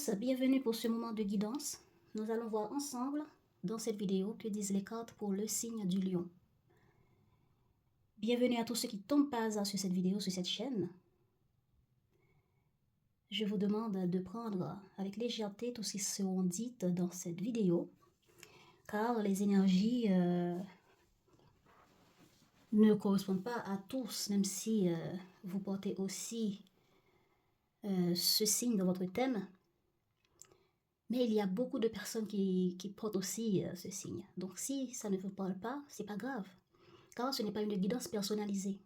tous, bienvenue pour ce moment de guidance. Nous allons voir ensemble dans cette vidéo que disent les cartes pour le signe du lion. Bienvenue à tous ceux qui tombent par hasard sur cette vidéo, sur cette chaîne. Je vous demande de prendre avec légèreté tout ce qui sera dit dans cette vidéo, car les énergies ne correspondent pas à tous, même si vous portez aussi ce signe dans votre thème. Mais il y a beaucoup de personnes qui portent aussi ce signe. Donc si ça ne vous parle pas, c'est pas grave. Car ce n'est pas une guidance personnalisée.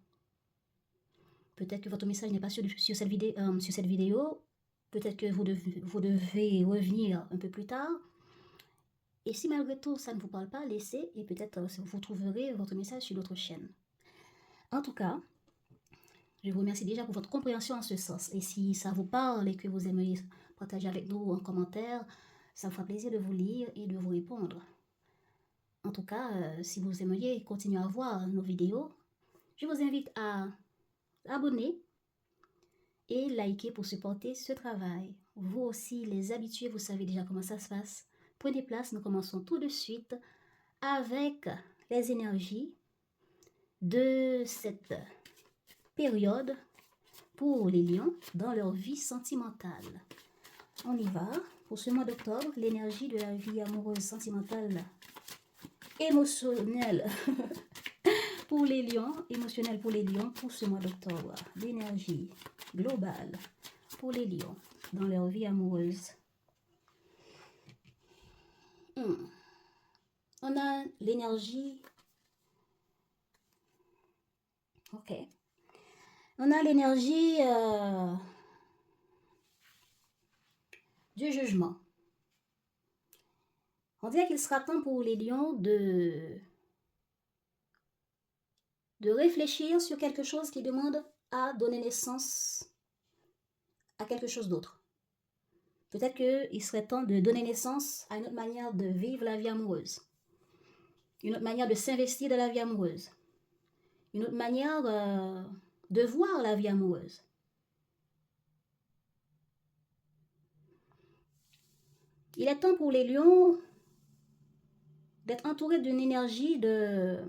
Peut-être que votre message n'est pas sur cette vidéo. Peut-être que vous devez revenir un peu plus tard. Et si malgré tout ça ne vous parle pas, laissez et peut-être vous trouverez votre message sur d'autres chaînes. En tout cas, je vous remercie déjà pour votre compréhension en ce sens. Et si ça vous parle et que vous aimeriez partager avec nous en commentaire, ça me fera plaisir de vous lire et de vous répondre. En tout cas, si vous aimeriez continuer à voir nos vidéos, je vous invite à abonner et liker pour supporter ce travail. Vous aussi, les habitués, vous savez déjà comment ça se passe. Prenez place, nous commençons tout de suite avec les énergies de cette période pour les lions dans leur vie sentimentale. On y va. Pour ce mois d'octobre, l'énergie de la vie amoureuse, sentimentale, émotionnelle pour les lions, émotionnelle pour les lions pour ce mois d'octobre. L'énergie globale pour les lions dans leur vie amoureuse. On a l'énergie. Ok. On a l'énergie du jugement. On dirait qu'il sera temps pour les lions de réfléchir sur quelque chose qui demande à donner naissance à quelque chose d'autre. Peut-être qu'il serait temps de donner naissance à une autre manière de vivre la vie amoureuse. Une autre manière de s'investir dans la vie amoureuse. Une autre manière de voir la vie amoureuse. Il est temps pour les lions d'être entourés d'une énergie de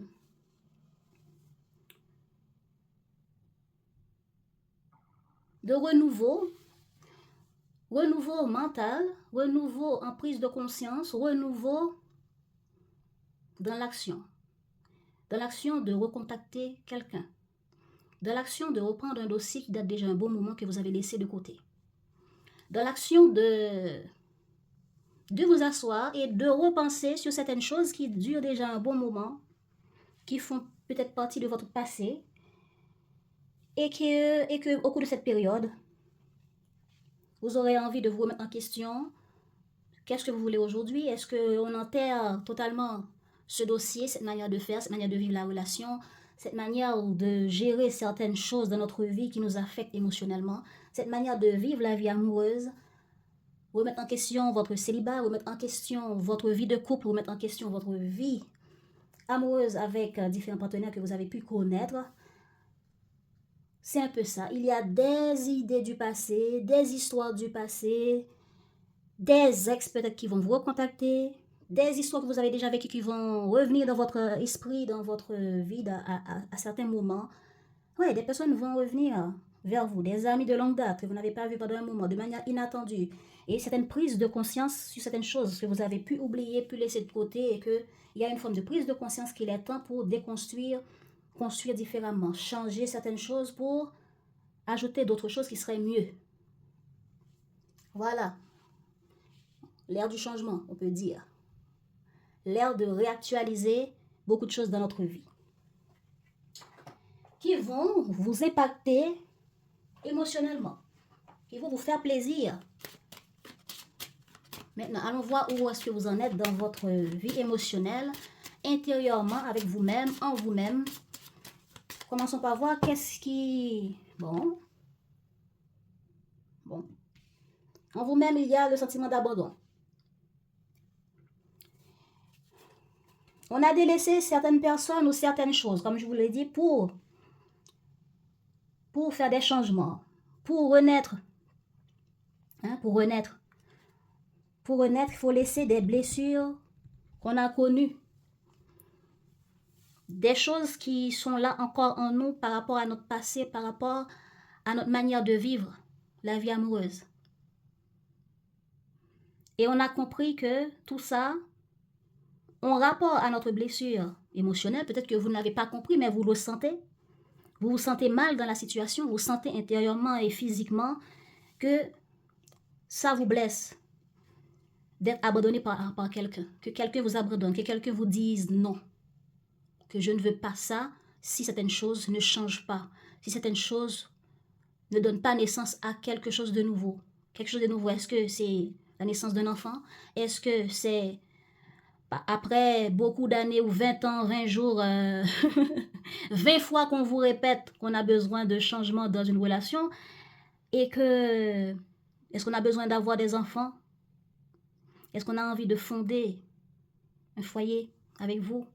renouveau mental, renouveau en prise de conscience, renouveau dans l'action de recontacter quelqu'un, dans l'action de reprendre un dossier qui date déjà un bon moment que vous avez laissé de côté, dans l'action de vous asseoir et de repenser sur certaines choses qui durent déjà un bon moment, qui font peut-être partie de votre passé, et que au cours de cette période, vous aurez envie de vous remettre en question. Qu'est-ce que vous voulez aujourd'hui? Est-ce qu'on enterre totalement ce dossier, cette manière de faire, cette manière de vivre la relation, cette manière de gérer certaines choses dans notre vie qui nous affectent émotionnellement, cette manière de vivre la vie amoureuse, remettre en question votre célibat, remettre en question votre vie de couple, remettre en question votre vie amoureuse avec différents partenaires que vous avez pu connaître. C'est un peu ça. Il y a des idées du passé, des histoires du passé, des ex peut-être qui vont vous recontacter, des histoires que vous avez déjà vécues qui vont revenir dans votre esprit, dans votre vie à certains moments. Oui, des personnes vont revenir vers vous, des amis de longue date que vous n'avez pas vu pendant un moment, de manière inattendue. Et certaines prises de conscience sur certaines choses que vous avez pu oublier, pu laisser de côté, et qu'il y a une forme de prise de conscience qu'il est temps pour déconstruire, construire différemment, changer certaines choses pour ajouter d'autres choses qui seraient mieux. Voilà. L'ère du changement, on peut dire. L'ère de réactualiser beaucoup de choses dans notre vie. Qui vont vous impacter émotionnellement. Qui vont vous faire plaisir. Maintenant, allons voir où est-ce que vous en êtes dans votre vie émotionnelle, intérieurement, avec vous-même, en vous-même. Commençons par voir qu'est-ce qui... Bon. En vous-même, il y a le sentiment d'abandon. On a délaissé certaines personnes ou certaines choses, comme je vous l'ai dit, pour faire des changements, pour renaître. Pour renaître. Pour renaître, il faut laisser des blessures qu'on a connues. Des choses qui sont là encore en nous par rapport à notre passé, par rapport à notre manière de vivre la vie amoureuse. Et on a compris que tout ça, en rapport à notre blessure émotionnelle, peut-être que vous n'avez pas compris, mais vous le sentez. Vous vous sentez mal dans la situation, vous sentez intérieurement et physiquement que ça vous blesse d'être abandonné par quelqu'un, que quelqu'un vous abandonne, que quelqu'un vous dise non, que je ne veux pas ça si certaines choses ne changent pas, si certaines choses ne donnent pas naissance à quelque chose de nouveau. Quelque chose de nouveau, est-ce que c'est la naissance d'un enfant? Est-ce que c'est après beaucoup d'années ou 20 ans, 20 jours, 20 fois qu'on vous répète qu'on a besoin de changement dans une relation et que est-ce qu'on a besoin d'avoir des enfants? Est-ce qu'on a envie de fonder un foyer avec vous?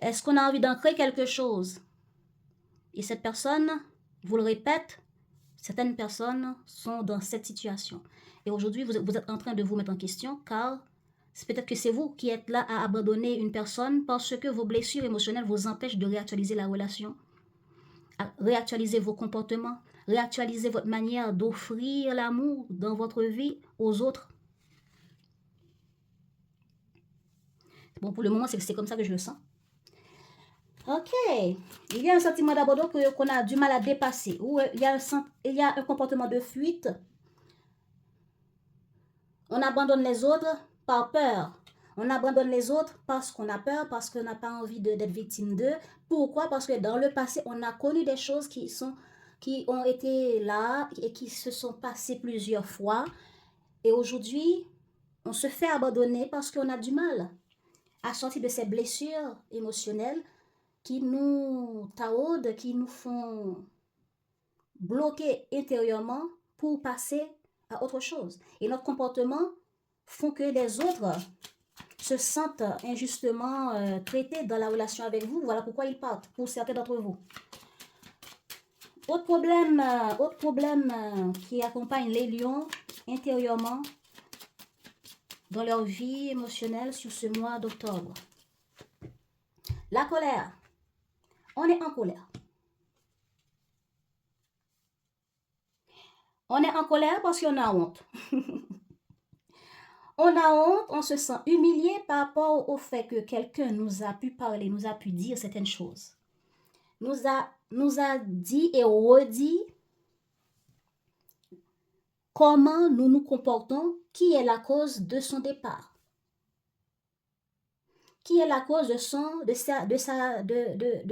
Est-ce qu'on a envie d'en créer quelque chose? Et cette personne, vous le répète, certaines personnes sont dans cette situation. Et aujourd'hui, vous êtes en train de vous mettre en question car c'est peut-être que c'est vous qui êtes là à abandonner une personne parce que vos blessures émotionnelles vous empêchent de réactualiser la relation, à réactualiser vos comportements, réactualiser votre manière d'offrir l'amour dans votre vie aux autres. Bon, pour le moment, c'est comme ça que je le sens. Ok, il y a un sentiment d'abandon qu'on a du mal à dépasser, ou il y a un comportement de fuite. On abandonne les autres par peur. On abandonne les autres parce qu'on a peur, parce qu'on n'a pas envie d'être victime d'eux. Pourquoi? Parce que dans le passé, on a connu des choses qui ont été là et qui se sont passées plusieurs fois. Et aujourd'hui, on se fait abandonner parce qu'on a du mal à sortir de ces blessures émotionnelles qui nous taraudent, qui nous font bloquer intérieurement pour passer à autre chose. Et notre comportement font que les autres se sentent injustement traités dans la relation avec vous. Voilà pourquoi ils partent, pour certains d'entre vous. Autre problème qui accompagne les lions intérieurement dans leur vie émotionnelle sur ce mois d'octobre. La colère. On est en colère. On est en colère parce qu'on a honte. On a honte, on se sent humilié par rapport au fait que quelqu'un nous a pu parler, nous a pu dire certaines choses. Nous a dit et redit comment nous nous comportons, qui est la cause de son départ. Qui est la cause de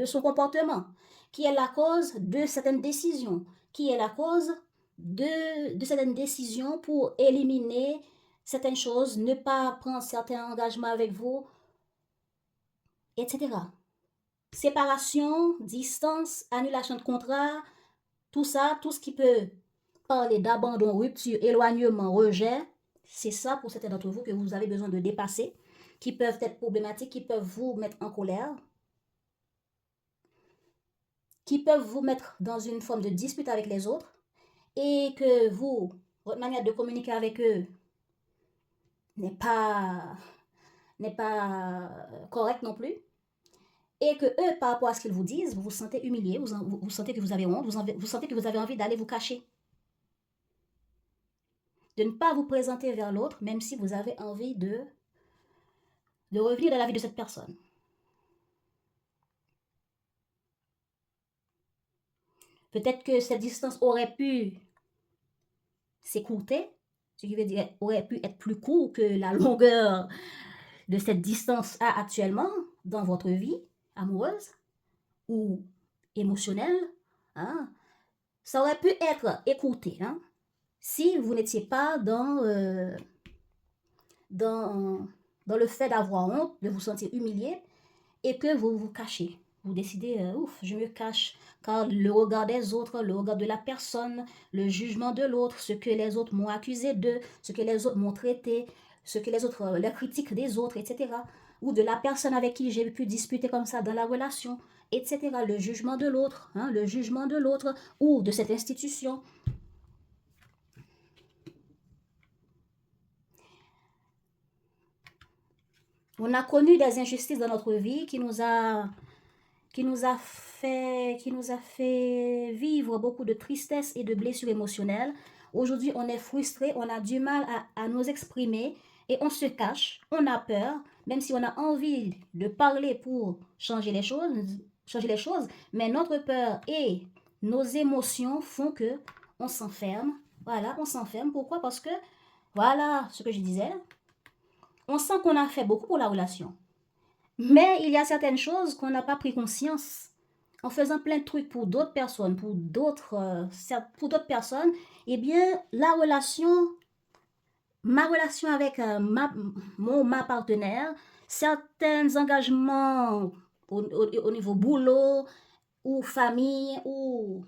son comportement. Qui est la cause de certaines décisions. Qui est la cause de certaines décisions pour éliminer certaines choses, ne pas prendre certains engagements avec vous, etc. Séparation, distance, annulation de contrat, tout ça, tout ce qui peut parler d'abandon, rupture, éloignement, rejet, c'est ça pour certains d'entre vous que vous avez besoin de dépasser, qui peuvent être problématiques, qui peuvent vous mettre en colère, qui peuvent vous mettre dans une forme de dispute avec les autres, et que votre manière de communiquer avec eux n'est pas correcte non plus, et que eux, par rapport à ce qu'ils vous disent, vous vous sentez humilié, vous sentez que vous avez honte, vous sentez que vous avez envie d'aller vous cacher. De ne pas vous présenter vers l'autre, même si vous avez envie de revenir dans la vie de cette personne. Peut-être que cette distance aurait pu s'écourter, ce qui veut dire aurait pu être plus court que la longueur de cette distance actuellement dans votre vie amoureuse ou émotionnelle. Hein? Ça aurait pu être écourté, hein? Si vous n'étiez pas dans le fait d'avoir honte, de vous sentir humilié et que vous vous cachez. Vous décidez, je me cache, car le regard des autres, le regard de la personne, le jugement de l'autre, ce que les autres m'ont accusé d'eux, ce que les autres m'ont traité, ce que les autres, la critique des autres, etc. Ou de la personne avec qui j'ai pu discuter comme ça dans la relation, etc. Le jugement de l'autre, hein, le jugement de l'autre ou de cette institution. On a connu des injustices dans notre vie qui nous a fait vivre beaucoup de tristesse et de blessures émotionnelles. Aujourd'hui, on est frustré, on a du mal à nous exprimer et on se cache, on a peur, même si on a envie de parler pour changer les choses, mais notre peur et nos émotions font que on s'enferme. Voilà, on s'enferme. Pourquoi? Parce que, voilà ce que je disais, on sent qu'on a fait beaucoup pour la relation. Mais il y a certaines choses qu'on n'a pas pris conscience. En faisant plein de trucs pour d'autres personnes, pour d'autres personnes, eh bien, ma relation avec ma partenaire, certains engagements au niveau boulot, ou famille, ou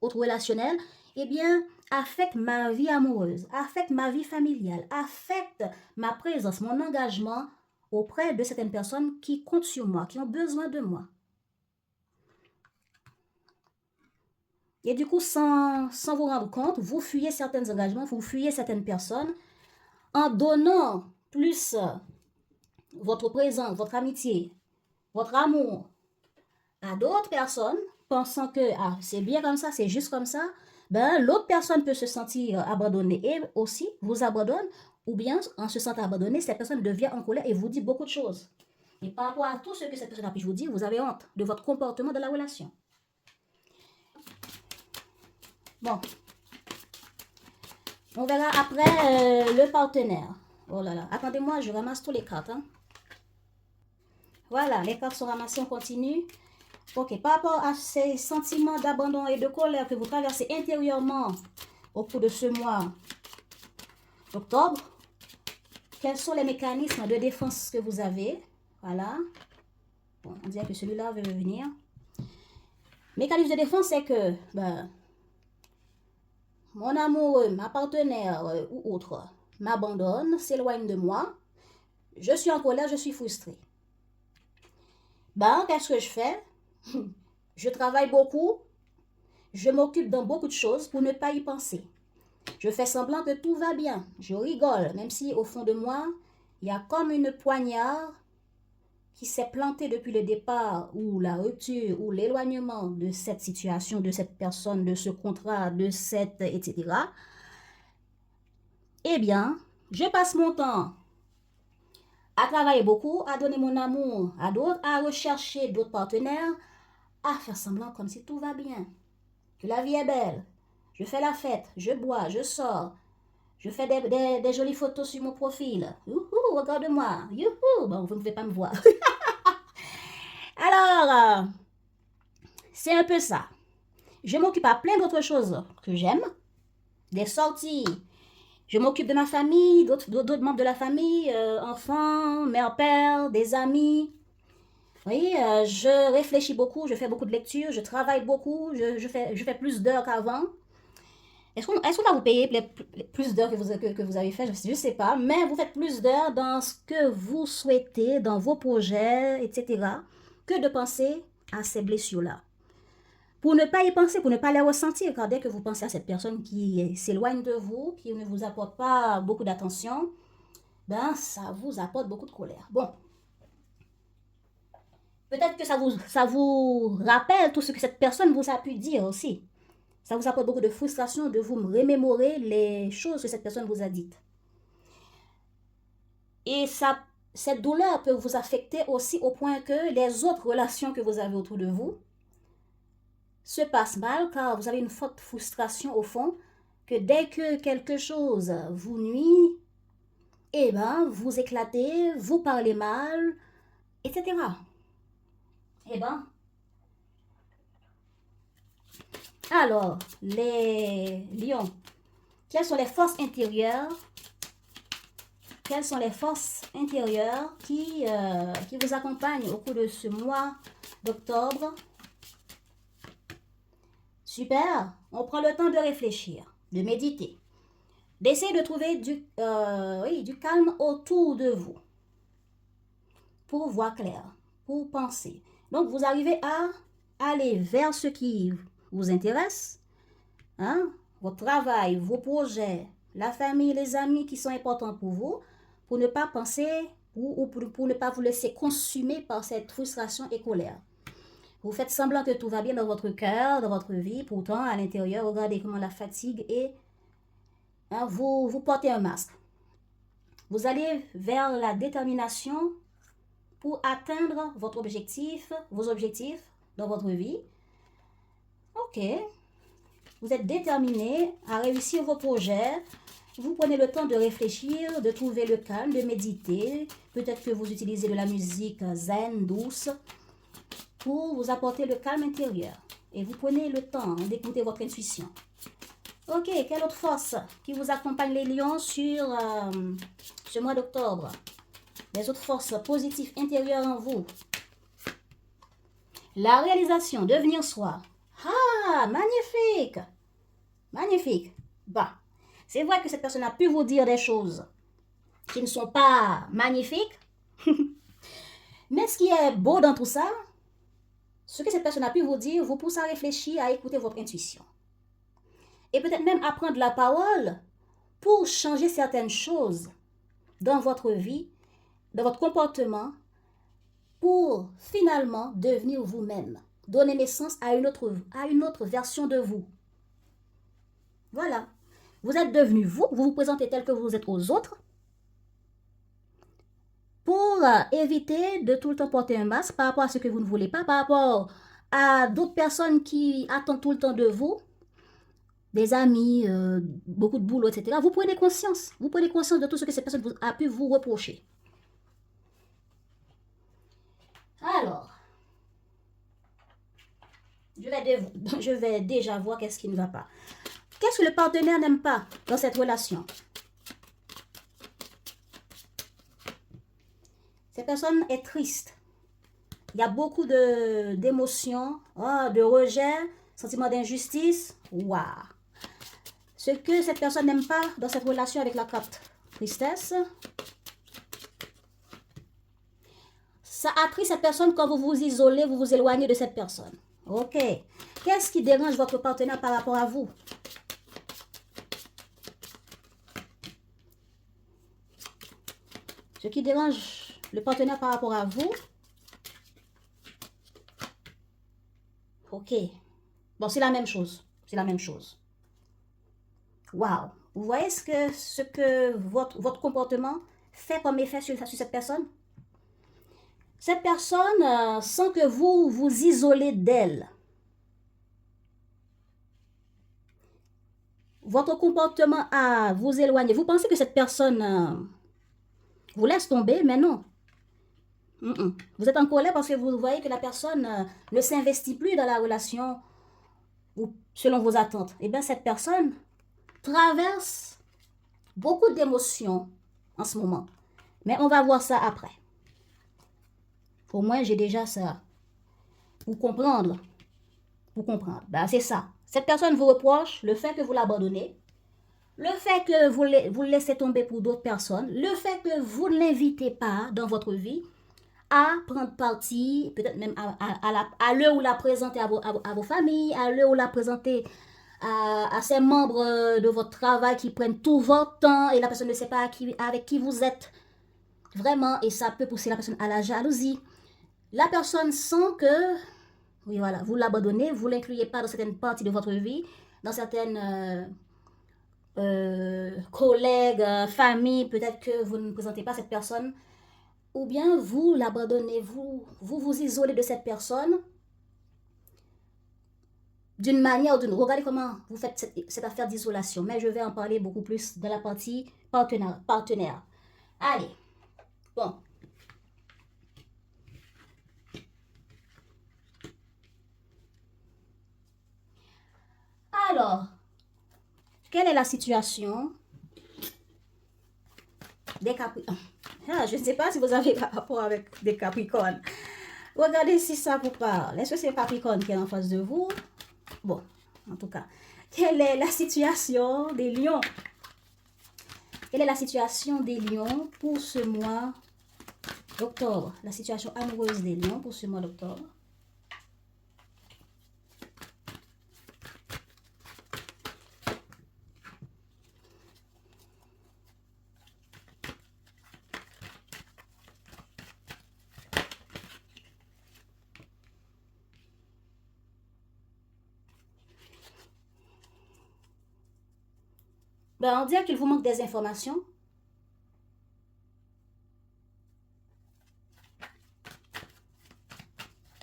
autre relationnel, eh bien, affectent ma vie amoureuse, affectent ma vie familiale, affectent ma présence, mon engagement auprès de certaines personnes qui comptent sur moi, qui ont besoin de moi. Et du coup, sans vous rendre compte, vous fuyez certains engagements, vous fuyez certaines personnes en donnant plus votre présence, votre amitié, votre amour à d'autres personnes, pensant que ah, c'est bien comme ça, c'est juste comme ça. Ben, l'autre personne peut se sentir abandonnée et aussi vous abandonne, ou bien en se sentant abandonnée, cette personne devient en colère et vous dit beaucoup de choses. Et par rapport à tout ce que cette personne a pu vous dire, vous avez honte de votre comportement dans la relation. Bon, on verra après le partenaire. Oh là là, attendez-moi, je ramasse tous les cartes. Hein. Voilà, les cartes sont ramassées, on continue. Ok, par rapport à ces sentiments d'abandon et de colère que vous traversez intérieurement au cours de ce mois d'octobre, quels sont les mécanismes de défense que vous avez? Voilà. Bon, on dirait que celui-là veut venir. Mécanisme de défense, c'est que mon amoureux, ma partenaire ou autre m'abandonne, s'éloigne de moi. Je suis en colère, je suis frustrée. Qu'est-ce que je fais? Je travaille beaucoup. Je m'occupe dans beaucoup de choses pour ne pas y penser. Je fais semblant que tout va bien. Je rigole, même si au fond de moi, il y a comme une poignard qui s'est plantée depuis le départ ou la rupture ou l'éloignement de cette situation, de cette personne, de ce contrat, de cette, etc. Eh bien, je passe mon temps à travailler beaucoup, à donner mon amour à d'autres, à rechercher d'autres partenaires, à faire semblant comme si tout va bien, que la vie est belle. Je fais la fête, je bois, je sors, je fais des jolies photos sur mon profil. Youhou, regarde-moi. Youhou. Bon, vous ne pouvez pas me voir. Alors, c'est un peu ça. Je m'occupe à plein d'autres choses que j'aime. Des sorties. Je m'occupe de ma famille, d'autres membres de la famille, enfants, mère, père, des amis. Oui, je réfléchis beaucoup, je fais beaucoup de lectures, je travaille beaucoup, je fais plus d'heures qu'avant. Est-ce qu'on va vous payer plus d'heures que vous avez fait? Je ne sais pas, mais vous faites plus d'heures dans ce que vous souhaitez, dans vos projets, etc., que de penser à ces blessures-là. Pour ne pas y penser, pour ne pas les ressentir, car dès que vous pensez à cette personne qui s'éloigne de vous, qui ne vous apporte pas beaucoup d'attention, ça vous apporte beaucoup de colère. Bon, peut-être que ça vous rappelle tout ce que cette personne vous a pu dire aussi. Ça vous apporte beaucoup de frustration de vous remémorer les choses que cette personne vous a dites. Et cette douleur peut vous affecter aussi au point que les autres relations que vous avez autour de vous se passent mal car vous avez une forte frustration au fond que dès que quelque chose vous nuit, vous éclatez, vous parlez mal, etc. Alors, les lions, quelles sont les forces intérieures qui vous accompagnent au cours de ce mois d'octobre? Super, on prend le temps de réfléchir, de méditer, d'essayer de trouver du calme autour de vous pour voir clair, pour penser. Donc, vous arrivez à aller vers ce qui vous intéresse, hein, votre travail, vos projets, la famille, les amis qui sont importants pour vous, pour ne pas penser pour ne pas vous laisser consumer par cette frustration et colère. Vous faites semblant que tout va bien dans votre cœur, dans votre vie, pourtant à l'intérieur, regardez comment la fatigue est. Hein, vous portez un masque. Vous allez vers la détermination pour atteindre vos objectifs dans votre vie. Ok, vous êtes déterminé à réussir vos projets. Vous prenez le temps de réfléchir, de trouver le calme, de méditer. Peut-être que vous utilisez de la musique zen, douce, pour vous apporter le calme intérieur. Et vous prenez le temps d'écouter votre intuition. Ok, quelle autre force qui vous accompagne les lions sur ce mois d'octobre? Les autres forces positives intérieures en vous. La réalisation, devenir soi. Ah, magnifique! Magnifique. Bah, c'est vrai que cette personne a pu vous dire des choses qui ne sont pas magnifiques. Mais ce qui est beau dans tout ça, ce que cette personne a pu vous dire vous pousse à réfléchir, à écouter votre intuition. Et peut-être même à prendre la parole pour changer certaines choses dans votre vie, dans votre comportement, pour finalement devenir vous-même, donner naissance à une autre version de vous. Voilà. Vous êtes devenu vous, vous vous présentez tel que vous êtes aux autres, pour éviter de tout le temps porter un masque par rapport à ce que vous ne voulez pas, par rapport à d'autres personnes qui attendent tout le temps de vous, des amis, beaucoup de boulot, etc. Vous prenez conscience de tout ce que cette personne a pu vous reprocher. Alors, je vais déjà voir qu'est-ce qui ne va pas. Qu'est-ce que le partenaire n'aime pas dans cette relation? Cette personne est triste. Il y a beaucoup d'émotions, de rejet, sentiment d'injustice. Waouh! Ce que cette personne n'aime pas dans cette relation avec la carte tristesse, ça attire cette personne quand vous vous isolez, vous vous éloignez de cette personne. Ok. Qu'est-ce qui dérange votre partenaire par rapport à vous? Ce qui dérange le partenaire par rapport à vous. Ok. Bon, c'est la même chose. C'est la même chose. Waouh. Vous voyez ce que votre comportement fait comme effet sur cette personne? Cette personne sent que vous vous isolez d'elle. Votre comportement à vous éloigner. Vous pensez que cette personne vous laisse tomber, mais non. Vous êtes en colère parce que vous voyez que la personne ne s'investit plus dans la relation selon vos attentes. Eh bien, cette personne traverse beaucoup d'émotions en ce moment. Mais on va voir ça après. Au moins, j'ai déjà ça. Pour comprendre. Ben, c'est ça. Cette personne vous reproche le fait que vous l'abandonnez, le fait que vous le laissez tomber pour d'autres personnes, le fait que vous ne l'invitez pas dans votre vie à prendre parti, peut-être même à l'heure où la présenter à vos familles, à l'heure où la présenter à ces membres de votre travail qui prennent tout votre temps et la personne ne sait pas avec qui vous êtes vraiment, et ça peut pousser la personne à la jalousie. La personne sent que oui, voilà, vous l'abandonnez, vous ne l'incluez pas dans certaines parties de votre vie, dans certaines collègues, familles, peut-être que vous ne présentez pas cette personne, ou bien vous l'abandonnez, vous isolez de cette personne d'une manière ou d'une autre. Regardez comment vous faites cette affaire d'isolation, mais je vais en parler beaucoup plus dans la partie partenaire. Allez, bon. Alors, quelle est la situation des Capricornes? Je ne sais pas si vous avez rapport avec des Capricornes. Regardez si ça vous parle. Est-ce que c'est Capricorne qui est en face de vous? Bon, en tout cas, quelle est la situation des lions? Quelle est la situation des lions pour ce mois d'octobre? La situation amoureuse des lions pour ce mois d'octobre. Ben, on dirait qu'il vous manque des informations.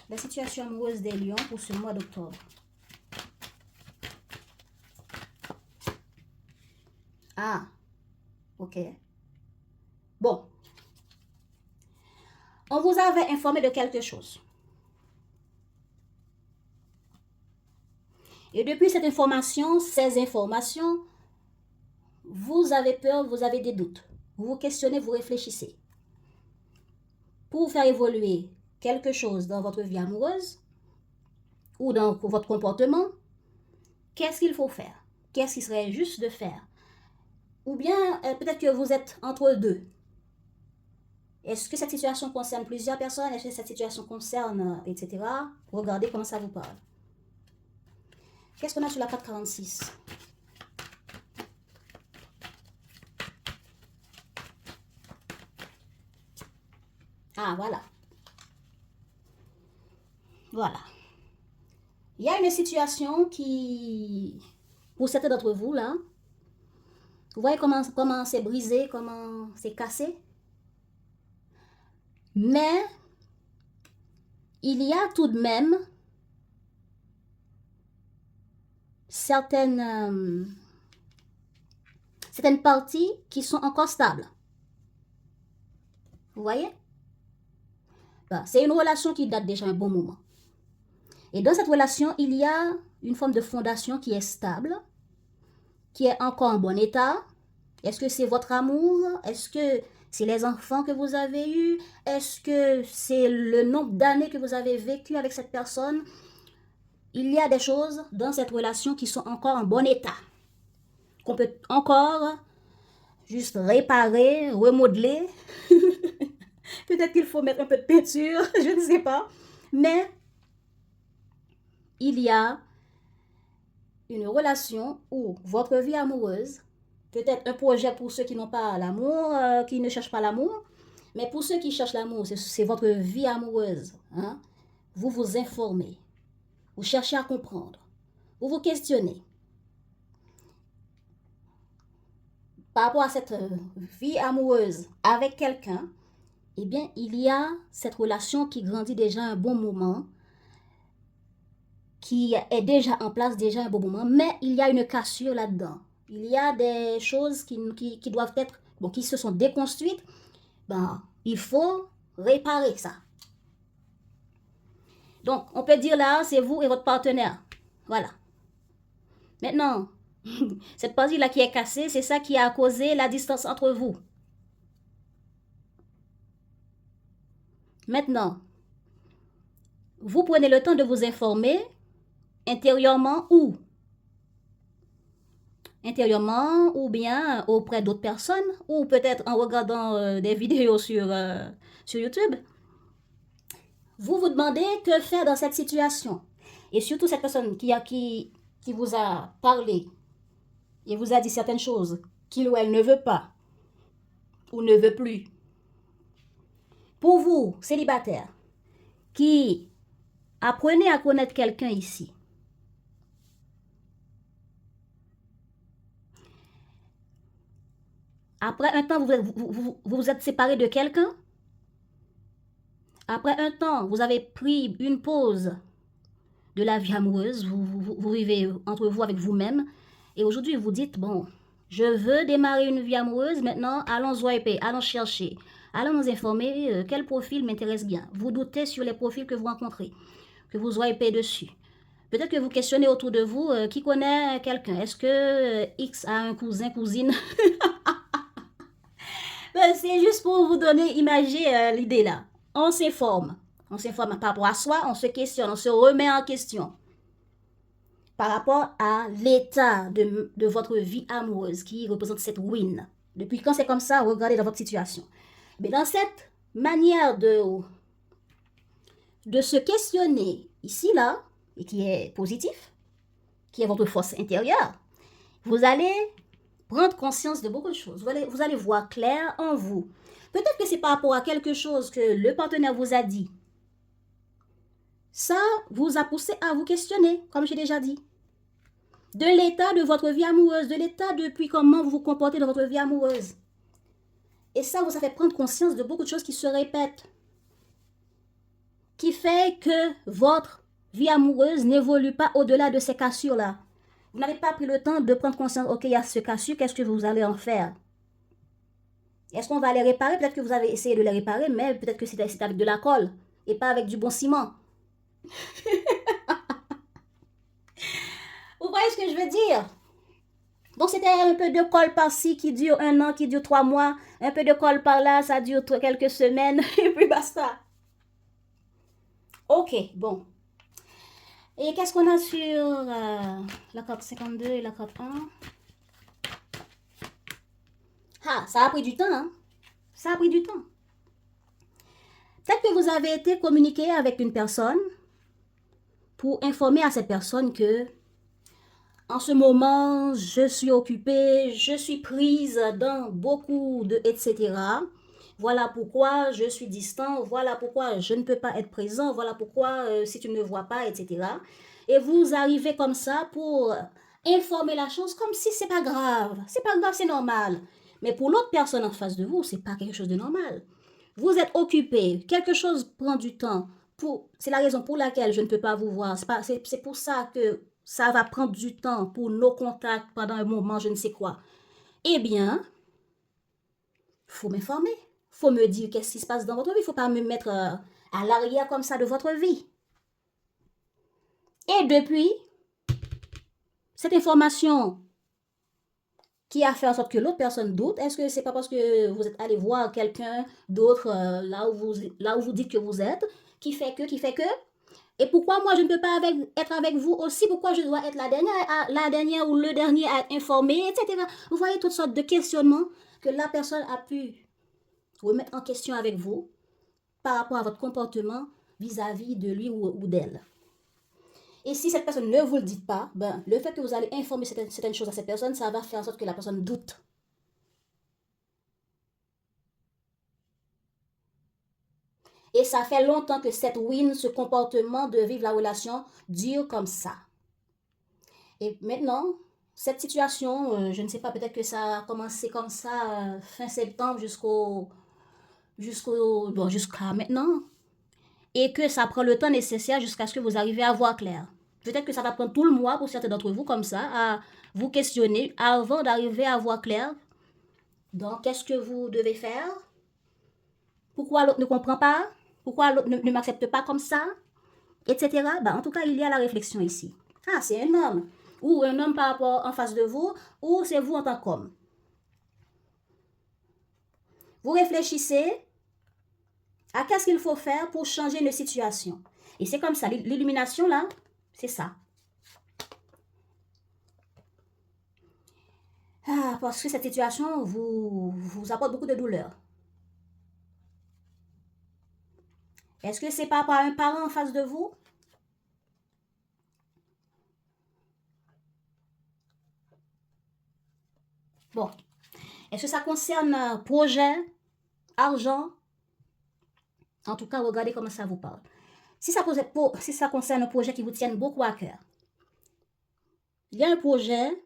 La situation amoureuse des lions pour ce mois d'octobre. Ah, ok. Bon. On vous avait informé de quelque chose. Et depuis cette information, ces informations, vous avez peur, vous avez des doutes. Vous vous questionnez, vous réfléchissez. Pour faire évoluer quelque chose dans votre vie amoureuse ou dans votre comportement, qu'est-ce qu'il faut faire? Qu'est-ce qui serait juste de faire? Ou bien peut-être que vous êtes entre deux. Est-ce que cette situation concerne plusieurs personnes? Est-ce que cette situation concerne, etc. Regardez comment ça vous parle. Qu'est-ce qu'on a sur la carte 46? Ah, voilà. Voilà. Il y a une situation qui, pour certains d'entre vous, là, vous voyez comment c'est brisé, comment c'est cassé? Mais il y a tout de même certaines parties qui sont encore stables. Vous voyez? Ben, c'est une relation qui date déjà un bon moment. Et dans cette relation, il y a une forme de fondation qui est stable, qui est encore en bon état. Est-ce que c'est votre amour? Est-ce que c'est les enfants que vous avez eus? Est-ce que c'est le nombre d'années que vous avez vécu avec cette personne? Il y a des choses dans cette relation qui sont encore en bon état, qu'on peut encore juste réparer, remodeler. Peut-être qu'il faut mettre un peu de peinture, je ne sais pas. Mais il y a une relation où votre vie amoureuse, peut-être un projet pour ceux qui n'ont pas l'amour, qui ne cherchent pas l'amour, mais pour ceux qui cherchent l'amour, c'est votre vie amoureuse. Hein? Vous vous informez, vous cherchez à comprendre, vous vous questionnez. Par rapport à cette vie amoureuse avec quelqu'un, eh bien, il y a cette relation qui grandit déjà un bon moment, qui est déjà en place déjà un bon moment, mais il y a une cassure là-dedans. Il y a des choses qui doivent être, bon, qui se sont déconstruites. Ben, il faut réparer ça. Donc, on peut dire là, c'est vous et votre partenaire. Voilà. Maintenant, cette partie-là qui est cassée, c'est ça qui a causé la distance entre vous. Maintenant, vous prenez le temps de vous informer intérieurement ou bien auprès d'autres personnes, ou peut-être en regardant des vidéos sur YouTube. Vous vous demandez que faire dans cette situation. Et surtout cette personne qui vous a parlé et vous a dit certaines choses qu'il ou elle ne veut pas ou ne veut plus. Pour vous, célibataire, qui apprenez à connaître quelqu'un ici, après un temps, vous vous êtes séparé de quelqu'un. Après un temps, vous avez pris une pause de la vie amoureuse. Vous vivez entre vous avec vous-même. Et aujourd'hui, vous dites, bon, je veux démarrer une vie amoureuse. Maintenant, allons swiper, allons chercher. Allons nous informer quel profil m'intéresse bien. Vous doutez sur les profils que vous rencontrez, que vous swipez dessus. Peut-être que vous questionnez autour de vous qui connaît quelqu'un. Est-ce que X a un cousin, cousine? C'est juste pour vous donner, imager l'idée là. On s'informe. On s'informe par rapport à soi, on se questionne, on se remet en question. Par rapport à l'état de votre vie amoureuse qui représente cette ruine. Depuis quand c'est comme ça, regardez dans votre situation. Mais dans cette manière de se questionner ici, là, et qui est positif, qui est votre force intérieure, vous allez prendre conscience de beaucoup de choses. Vous allez voir clair en vous. Peut-être que c'est par rapport à quelque chose que le partenaire vous a dit. Ça vous a poussé à vous questionner, comme j'ai déjà dit. de l'état de votre vie amoureuse, de l'état depuis comment vous vous comportez dans votre vie amoureuse. Et ça vous a fait prendre conscience de beaucoup de choses qui se répètent, qui fait que votre vie amoureuse n'évolue pas au-delà de ces cassures-là. Vous n'avez pas pris le temps de prendre conscience, ok, il y a ce cassure, qu'est-ce que vous allez en faire? Est-ce qu'on va les réparer? Peut-être que vous avez essayé de les réparer, mais peut-être que c'est avec de la colle et pas avec du bon ciment. Vous voyez ce que je veux dire? Donc c'était un peu de colle par-ci qui dure 1 an, qui dure 3 mois, un peu de colle par-là, ça dure quelques semaines, et puis basta. Ok, bon. Et qu'est-ce qu'on a sur la carte 52 et la carte 1? Ah, ça a pris du temps, hein? Ça a pris du temps. Peut-être que vous avez été communiqué avec une personne pour informer à cette personne que en ce moment, je suis occupée, je suis prise dans beaucoup de etc. Voilà pourquoi je suis distant, voilà pourquoi je ne peux pas être présent, voilà pourquoi si tu ne me vois pas, etc. Et vous arrivez comme ça pour informer la chose comme si c'est pas grave, c'est normal. Mais pour l'autre personne en face de vous, c'est pas quelque chose de normal. Vous êtes occupé, quelque chose prend du temps. C'est la raison pour laquelle je ne peux pas vous voir. C'est pour ça que ça va prendre du temps pour nos contacts pendant un moment, je ne sais quoi. Eh bien, faut m'informer. Faut me dire qu'est-ce qui se passe dans votre vie. Faut pas me mettre à l'arrière comme ça de votre vie. Et depuis, cette information qui a fait en sorte que l'autre personne doute, est-ce que c'est pas parce que vous êtes allé voir quelqu'un d'autre là où vous dites que vous êtes, qui fait que et pourquoi moi je ne peux pas être avec vous aussi? Pourquoi je dois être la dernière ou le dernier à être informé, etc. Vous voyez toutes sortes de questionnements que la personne a pu remettre en question avec vous par rapport à votre comportement vis-à-vis de lui ou d'elle. Et si cette personne ne vous le dit pas, ben, le fait que vous allez informer certaines choses à cette personne, ça va faire en sorte que la personne doute. Et ça fait longtemps que cette win, ce comportement de vivre la relation, dure comme ça. Et maintenant, cette situation, je ne sais pas, peut-être que ça a commencé comme ça fin septembre jusqu'à maintenant. Et que ça prend le temps nécessaire jusqu'à ce que vous arrivez à voir clair. Peut-être que ça va prendre tout le mois pour certains d'entre vous comme ça, à vous questionner avant d'arriver à voir clair. Donc, qu'est-ce que vous devez faire? Pourquoi l'autre ne comprend pas? Pourquoi l'autre ne m'accepte pas comme ça? Etc. Ben, en tout cas, il y a la réflexion ici. Ah, c'est un homme. Ou un homme par rapport en face de vous, ou c'est vous en tant qu'homme. Vous réfléchissez à qu'est-ce qu'il faut faire pour changer une situation. Et c'est comme ça, l'illumination là, c'est ça. Ah, parce que cette situation vous apporte beaucoup de douleur. Est-ce que c'est pas par un parent en face de vous? Bon. Est-ce que ça concerne projet, argent? En tout cas, regardez comment ça vous parle. Si ça concerne un projet qui vous tienne beaucoup à cœur, il y a un projet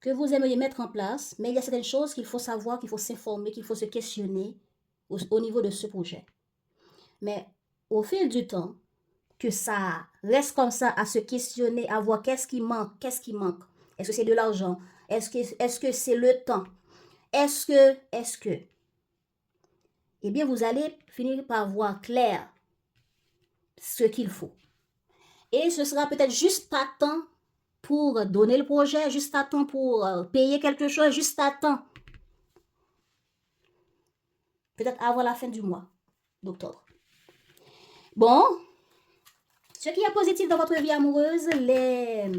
que vous aimeriez mettre en place, mais il y a certaines choses qu'il faut savoir, qu'il faut s'informer, qu'il faut se questionner au niveau de ce projet. Mais au fil du temps, que ça reste comme ça à se questionner, à voir qu'est-ce qui manque. Est-ce que c'est de l'argent? Est-ce que c'est le temps? Est-ce que? Eh bien, vous allez finir par voir clair ce qu'il faut. Et ce sera peut-être juste à temps pour donner le projet, juste à temps pour payer quelque chose, juste à temps. Peut-être avant la fin du mois d'octobre. Bon, ce qui est positif dans votre vie amoureuse, les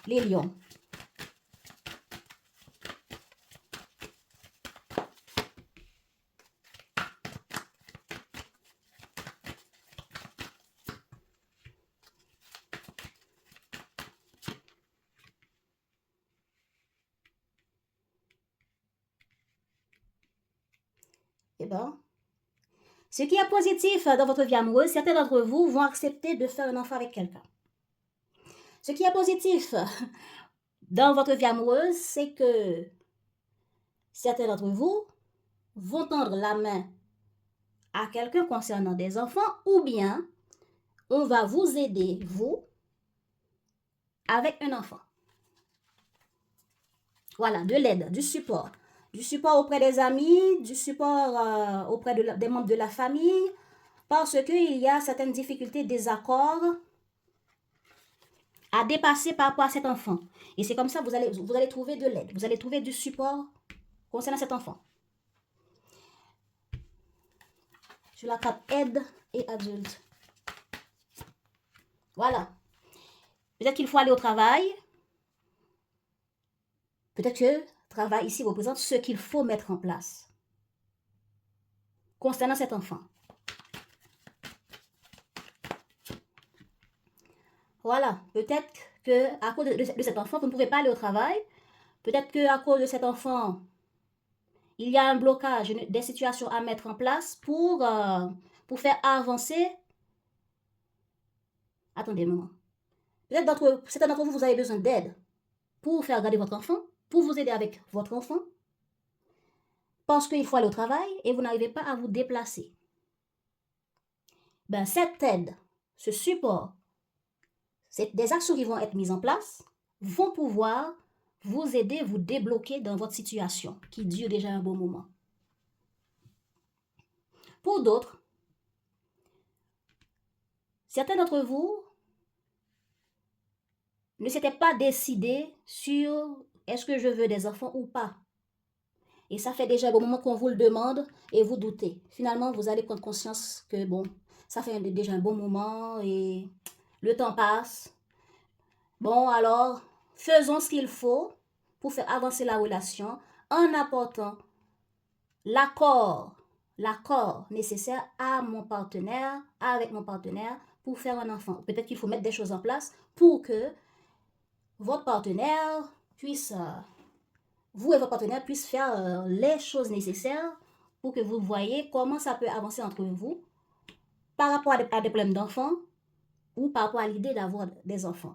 lions. Eh bien, ce qui est positif dans votre vie amoureuse, certains d'entre vous vont accepter de faire un enfant avec quelqu'un. Ce qui est positif dans votre vie amoureuse, c'est que certains d'entre vous vont tendre la main à quelqu'un concernant des enfants, ou bien on va vous aider, vous, avec un enfant. Voilà, de l'aide, du support. Du support auprès des amis, du support auprès des membres de la famille, parce qu'il y a certaines difficultés, désaccords à dépasser par rapport à cet enfant. Et c'est comme ça que vous allez trouver de l'aide, vous allez trouver du support concernant cet enfant. Sur la carte aide et adulte. Voilà. Peut-être qu'il faut aller au travail. Peut-être que travail ici représente ce qu'il faut mettre en place concernant cet enfant. Voilà. Peut-être qu'à cause de cet enfant, vous ne pouvez pas aller au travail. Peut-être qu'à cause de cet enfant, il y a un blocage, des situations à mettre en place pour faire avancer. Attendez un moment. Peut-être certains d'entre vous, vous avez besoin d'aide pour faire garder votre enfant, pour vous aider avec votre enfant, parce qu'il faut aller au travail et vous n'arrivez pas à vous déplacer. Ben, cette aide, ce support, des actions qui vont être mises en place vont pouvoir vous aider, vous débloquer dans votre situation qui dure déjà un bon moment. Pour d'autres, certains d'entre vous ne s'étaient pas décidés sur est-ce que je veux des enfants ou pas. Et ça fait déjà un bon moment qu'on vous le demande et vous doutez. Finalement, vous allez prendre conscience que bon, ça fait déjà un bon moment et le temps passe. Bon, alors, faisons ce qu'il faut pour faire avancer la relation en apportant l'accord nécessaire à mon partenaire, avec mon partenaire, pour faire un enfant. Peut-être qu'il faut mettre des choses en place pour que votre partenaire puisse, vous et votre partenaire puissent faire les choses nécessaires pour que vous voyez comment ça peut avancer entre vous par rapport à des problèmes d'enfants ou par rapport à l'idée d'avoir des enfants.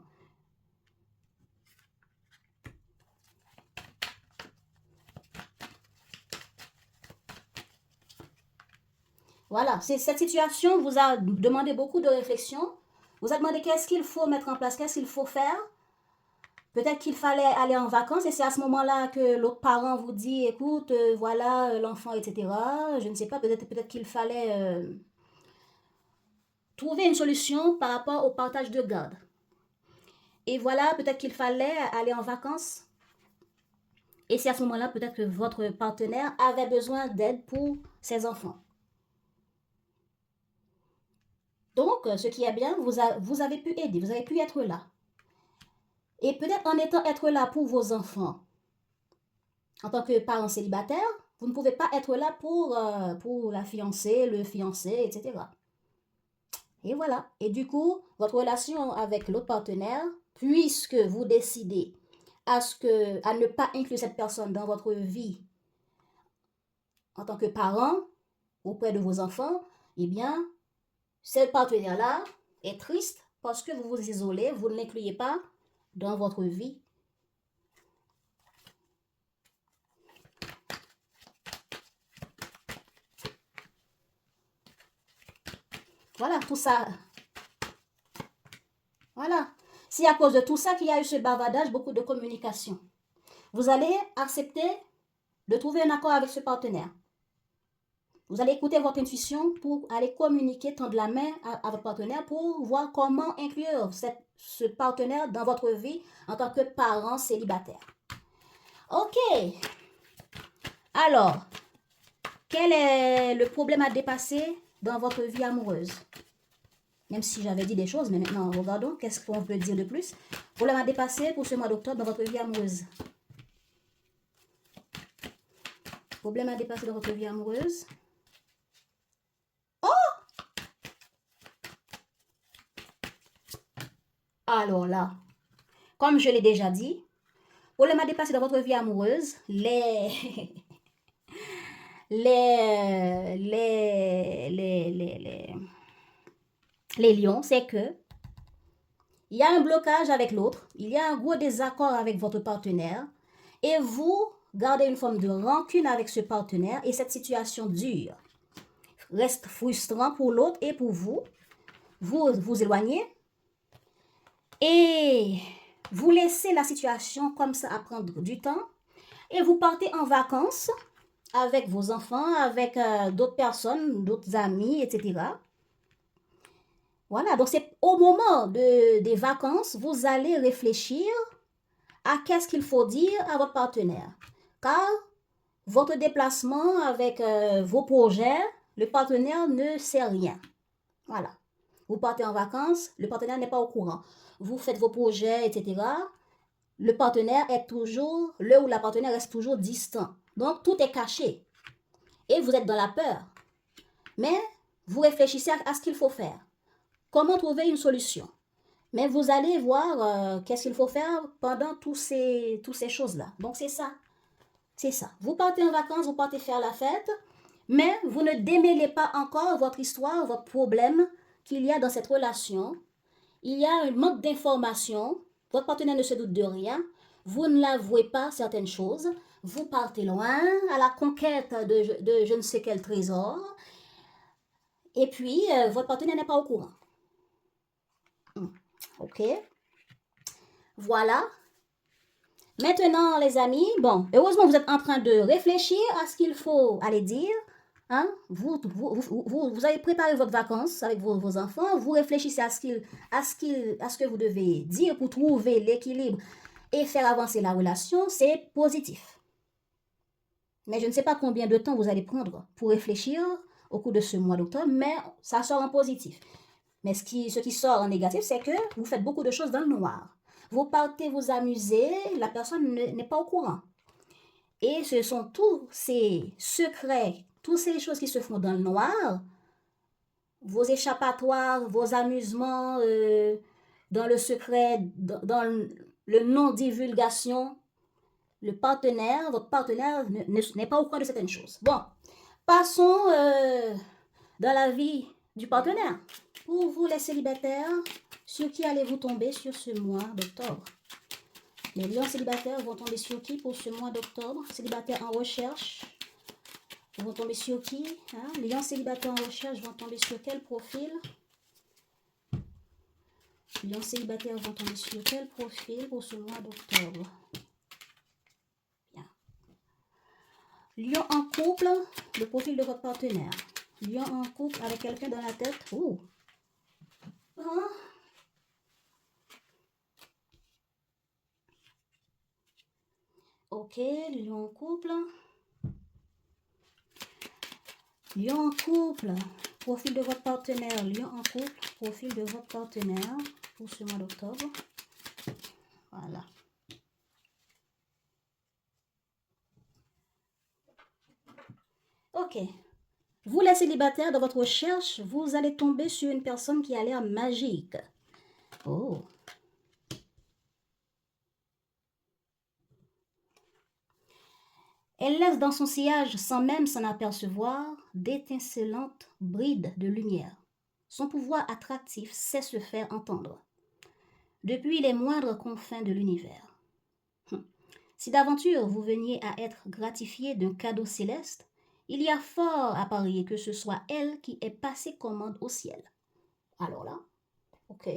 Voilà, cette situation vous a demandé beaucoup de réflexion, vous a demandé qu'est-ce qu'il faut mettre en place, qu'est-ce qu'il faut faire. Peut-être qu'il fallait aller en vacances et c'est à ce moment-là que l'autre parent vous dit, écoute, voilà l'enfant, etc. Je ne sais pas, peut-être qu'il fallait trouver une solution par rapport au partage de garde. Et voilà, peut-être qu'il fallait aller en vacances. Et c'est à ce moment-là peut-être que votre partenaire avait besoin d'aide pour ses enfants. Donc, ce qui est bien, vous avez pu aider, vous avez pu être là. Et peut-être en étant être là pour vos enfants, en tant que parent célibataire, vous ne pouvez pas être là pour la fiancée, le fiancé, etc. Et voilà. Et du coup, votre relation avec l'autre partenaire, puisque vous décidez à ne pas inclure cette personne dans votre vie en tant que parent auprès de vos enfants, eh bien, ce partenaire-là est triste parce que vous vous isolez, vous ne l'incluez pas dans votre vie. Voilà, tout ça. Voilà. C'est à cause de tout ça qu'il y a eu ce bavardage, beaucoup de communication. Vous allez accepter de trouver un accord avec ce partenaire. Vous allez écouter votre intuition pour aller communiquer, tendre la main à votre partenaire pour voir comment inclure ce partenaire dans votre vie en tant que parent célibataire. Ok. Alors, quel est le problème à dépasser dans votre vie amoureuse? Même si j'avais dit des choses, mais maintenant, regardons qu'est-ce qu'on peut dire de plus. Problème à dépasser pour ce mois d'octobre dans votre vie amoureuse. Problème à dépasser dans votre vie amoureuse. Alors là, comme je l'ai déjà dit, problème à dépasser dans votre vie amoureuse, les lions, c'est que il y a un blocage avec l'autre, il y a un gros désaccord avec votre partenaire, et vous gardez une forme de rancune avec ce partenaire, et cette situation dure, reste frustrant pour l'autre et pour vous. Vous vous éloignez, et vous laissez la situation comme ça à prendre du temps, et vous partez en vacances avec vos enfants, avec d'autres personnes, d'autres amis, etc. Voilà, donc c'est au moment des vacances, vous allez réfléchir à qu'est-ce qu'il faut dire à votre partenaire. Car votre déplacement avec vos projets, le partenaire ne sait rien. Voilà. Vous partez en vacances, le partenaire n'est pas au courant. Vous faites vos projets, etc. Le partenaire est toujours, le ou la partenaire reste toujours distant. Donc, tout est caché. Et vous êtes dans la peur. Mais vous réfléchissez à ce qu'il faut faire. Comment trouver une solution? Mais vous allez voir qu'est-ce qu'il faut faire pendant toutes ces choses-là. Donc, c'est ça. C'est ça. Vous partez en vacances, vous partez faire la fête, mais vous ne démêlez pas encore votre histoire, votre problème qu'il y a dans cette relation. Il y a un manque d'information. Votre partenaire ne se doute de rien. Vous ne l'avouez pas certaines choses. Vous partez loin à la conquête de je ne sais quel trésor. Et puis, votre partenaire n'est pas au courant. OK. Voilà. Maintenant, les amis, bon, heureusement, vous êtes en train de réfléchir à ce qu'il faut aller dire. Hein? Vous avez préparé votre vacances avec vos enfants. Vous réfléchissez à ce que vous devez dire pour trouver l'équilibre et faire avancer la relation. C'est positif. Mais je ne sais pas combien de temps vous allez prendre pour réfléchir au cours de ce mois d'octobre, mais ça sort en positif. Mais ce qui sort en négatif, c'est que vous faites beaucoup de choses dans le noir. Vous partez vous amuser, la personne n'est pas au courant. Et ce sont tous ces secrets, toutes ces choses qui se font dans le noir, vos échappatoires, vos amusements dans le secret, dans le non-divulgation. Votre partenaire n'est pas au courant de certaines choses. Bon, passons dans la vie du partenaire. Pour vous les célibataires, sur qui allez-vous tomber sur ce mois d'octobre? Les lions célibataires vont tomber sur qui pour ce mois d'octobre? Célibataires en recherche vont tomber sur qui? Hein? Les lions célibataires en recherche vont tomber sur quel profil? Les lions célibataires vont tomber sur quel profil pour ce mois d'octobre? Bien. Lion en couple, le profil de votre partenaire. Lion en couple avec quelqu'un dans la tête. Ouh! Hein? Ok, lion en couple. Lion en couple, profil de votre partenaire. Lion en couple, profil de votre partenaire pour ce mois d'octobre. Voilà. Ok. Vous, les célibataires, dans votre recherche, vous allez tomber sur une personne qui a l'air magique. Oh. Elle laisse dans son sillage, sans même s'en apercevoir, d'étincelantes brides de lumière. Son pouvoir attractif sait se faire entendre, depuis les moindres confins de l'univers. Si d'aventure vous veniez à être gratifié d'un cadeau céleste, il y a fort à parier que ce soit elle qui ait passé commande au ciel. Alors là, ok.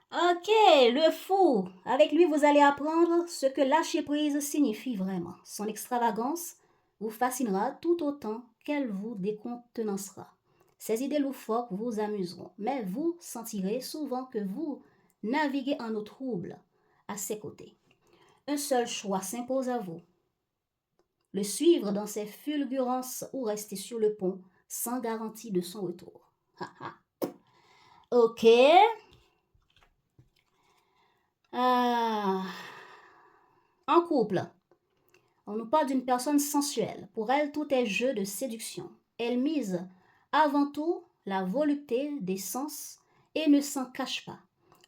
Ok, le fou. Avec lui, vous allez apprendre ce que lâcher prise signifie vraiment. Son extravagance vous fascinera tout autant qu'elle vous décontenancera. Ses idées loufoques vous amuseront, mais vous sentirez souvent que vous naviguez en eau trouble à ses côtés. Un seul choix s'impose à vous. Le suivre dans ses fulgurances ou rester sur le pont sans garantie de son retour. Ok. En couple, on nous parle d'une personne sensuelle. Pour elle, tout est jeu de séduction. Elle mise avant tout la volupté des sens et ne s'en cache pas.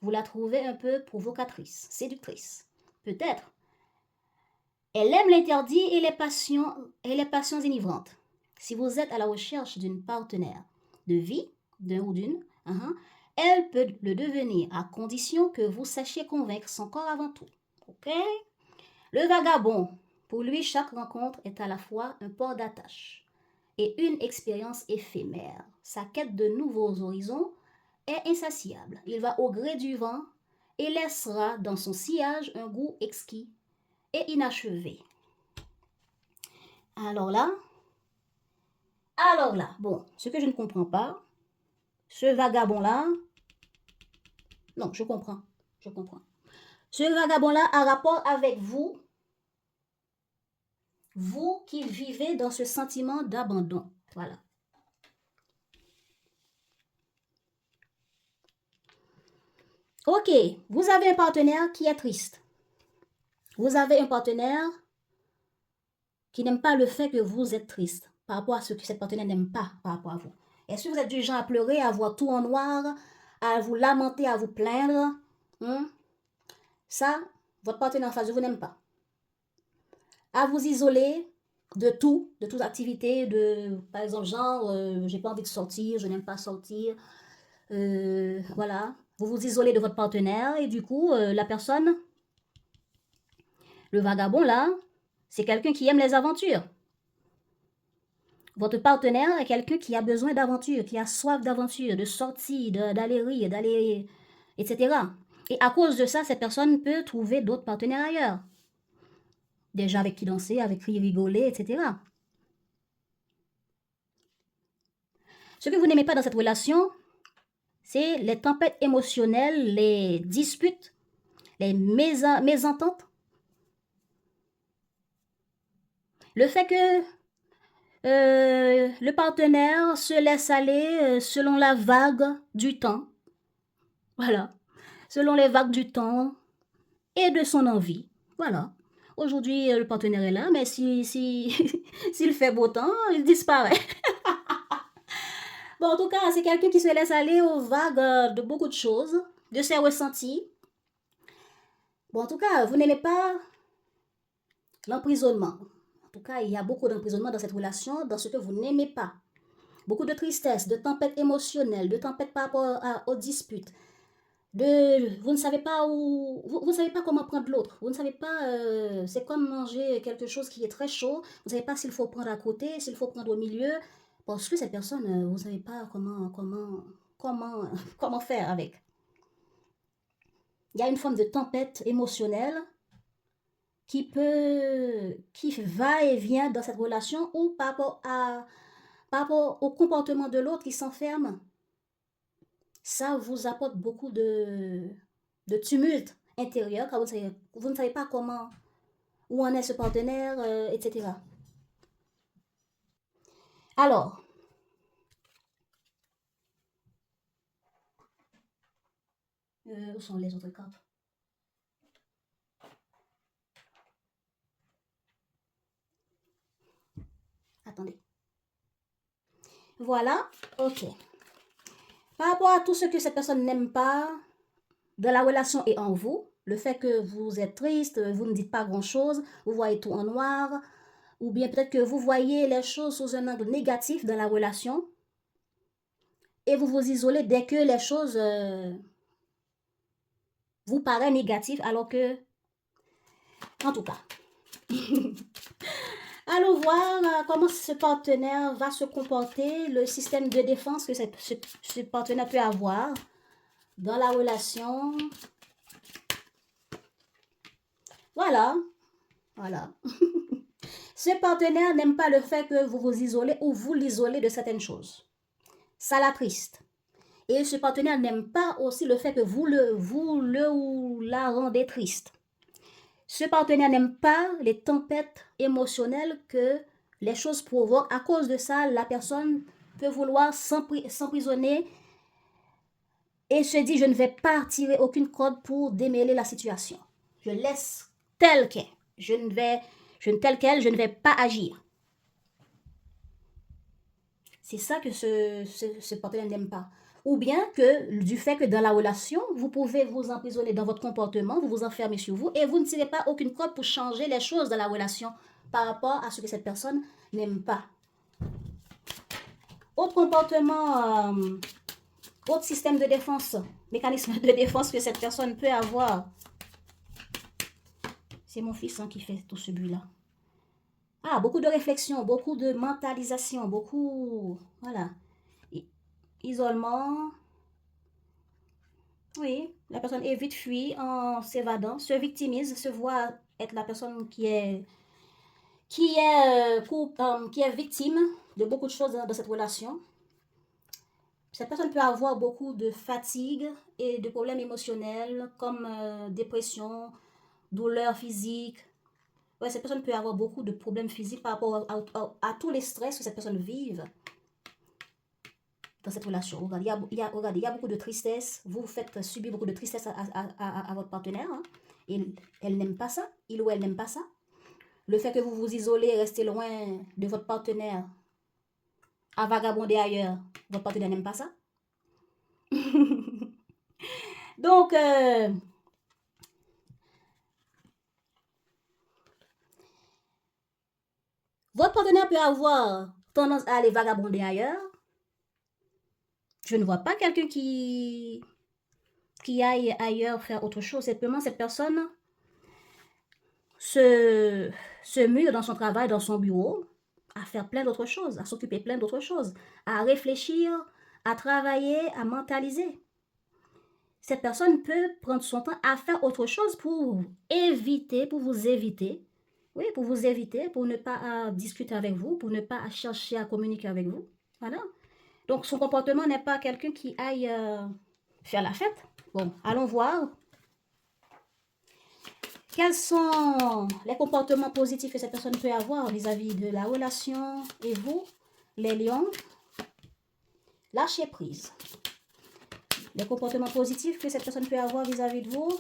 Vous la trouvez un peu provocatrice, séductrice. Peut-être. Elle aime l'interdit et les passions enivrantes. Si vous êtes à la recherche d'une partenaire de vie, d'un ou d'une, elle peut le devenir à condition que vous sachiez convaincre son corps avant tout. Ok? Le vagabond, pour lui, chaque rencontre est à la fois un port d'attache et une expérience éphémère. Sa quête de nouveaux horizons est insatiable. Il va au gré du vent et laissera dans son sillage un goût exquis et inachevé. Alors là, bon, ce que je ne comprends pas, ce vagabond-là, non, je comprends. Ce vagabond-là a rapport avec vous qui vivez dans ce sentiment d'abandon. Voilà. Ok, vous avez un partenaire qui est triste. Vous avez un partenaire qui n'aime pas le fait que vous êtes triste par rapport à ce que cette partenaire n'aime pas par rapport à vous. Est-ce que vous êtes du genre à pleurer, à voir tout en noir, à vous lamenter, à vous plaindre? Ça, votre partenaire en face de vous n'aime pas. À vous isoler de toute activité, par exemple, genre, j'ai pas envie de sortir, je n'aime pas sortir. Voilà. Vous vous isolez de votre partenaire et du coup, la personne, le vagabond là, c'est quelqu'un qui aime les aventures. Votre partenaire est quelqu'un qui a besoin d'aventure, qui a soif d'aventure, de sortie, d'aller rire, d'aller, etc. Et à cause de ça, cette personne peut trouver d'autres partenaires ailleurs. Des gens avec qui danser, avec qui rigoler, etc. Ce que vous n'aimez pas dans cette relation, c'est les tempêtes émotionnelles, les disputes, les mésententes. Le fait que le partenaire se laisse aller selon la vague du temps. Voilà. Selon les vagues du temps et de son envie. Voilà. Aujourd'hui, le partenaire est là, mais s'il fait beau temps, il disparaît. Bon, en tout cas, c'est quelqu'un qui se laisse aller aux vagues de beaucoup de choses, de ses ressentis. Bon, en tout cas, vous n'aimez pas l'emprisonnement. En tout cas, il y a beaucoup d'emprisonnement dans cette relation, dans ce que vous n'aimez pas. Beaucoup de tristesse, de tempêtes émotionnelles, de tempêtes par rapport aux disputes. Vous ne savez pas vous ne savez pas comment prendre l'autre. Vous ne savez pas, c'est comme manger quelque chose qui est très chaud. Vous ne savez pas s'il faut prendre à côté, s'il faut prendre au milieu. Parce que cette personne, vous ne savez pas comment faire avec. Il y a une forme de tempête émotionnelle qui va et vient dans cette relation ou par rapport au comportement de l'autre qui s'enferme. Ça vous apporte beaucoup de tumulte intérieur car vous ne savez pas où en est ce partenaire, etc. Alors, où sont les autres cartes? Attendez. Voilà, ok. Par rapport à tout ce que cette personne n'aime pas de la relation et en vous, le fait que vous êtes triste, vous ne dites pas grand-chose, vous voyez tout en noir, ou bien peut-être que vous voyez les choses sous un angle négatif dans la relation, et vous vous isolez dès que les choses vous paraissent négatives, alors que, en tout cas, allons voir comment ce partenaire va se comporter, le système de défense que ce partenaire peut avoir dans la relation. Voilà. Ce partenaire n'aime pas le fait que vous vous isolez ou vous l'isolez de certaines choses. Ça l'attriste. Et ce partenaire n'aime pas aussi le fait que vous ou la rendez triste. Ce partenaire n'aime pas les tempêtes émotionnelles que les choses provoquent. À cause de ça, la personne peut vouloir s'emprisonner et se dit, je ne vais pas tirer aucune corde pour démêler la situation. Je laisse tel quel. Je ne vais pas agir. C'est ça que ce partenaire n'aime pas. Ou bien que du fait que dans la relation, vous pouvez vous emprisonner dans votre comportement, vous vous enfermez sur vous et vous ne tirez pas aucune corde pour changer les choses dans la relation par rapport à ce que cette personne n'aime pas. Autre comportement Autre système de défense, mécanisme de défense que cette personne peut avoir. C'est mon fils qui fait tout ce bruit-là. Ah, beaucoup de réflexion, beaucoup de mentalisation, beaucoup... Voilà. Isolement. Oui, la personne évite, fuit en s'évadant, se victimise, se voit être la personne qui est victime de beaucoup de choses dans cette relation. Cette personne peut avoir beaucoup de fatigue et de problèmes émotionnels comme dépression, douleur physique. Ouais, cette personne peut avoir beaucoup de problèmes physiques par rapport à tous les stress que cette personne vive dans cette relation. Regardez, il y a beaucoup de tristesse. Vous faites subir beaucoup de tristesse à votre partenaire. Hein, et elle n'aime pas ça. Il ou elle n'aime pas ça. Le fait que vous vous isolez, restez loin de votre partenaire, à vagabonder ailleurs, votre partenaire n'aime pas ça. Donc, votre partenaire peut avoir tendance à aller vagabonder ailleurs. Je ne vois pas quelqu'un qui aille ailleurs faire autre chose. Simplement, cette personne se mue dans son travail, dans son bureau, à faire plein d'autres choses, à s'occuper plein d'autres choses, à réfléchir, à travailler, à mentaliser. Cette personne peut prendre son temps à faire autre chose pour éviter, pour vous éviter. Oui, pour vous éviter, pour ne pas discuter avec vous, pour ne pas chercher à communiquer avec vous. Voilà. Donc, son comportement n'est pas quelqu'un qui aille faire la fête. Bon, allons voir. Quels sont les comportements positifs que cette personne peut avoir vis-à-vis de la relation et vous, les lions? Lâchez prise. Les comportements positifs que cette personne peut avoir vis-à-vis de vous.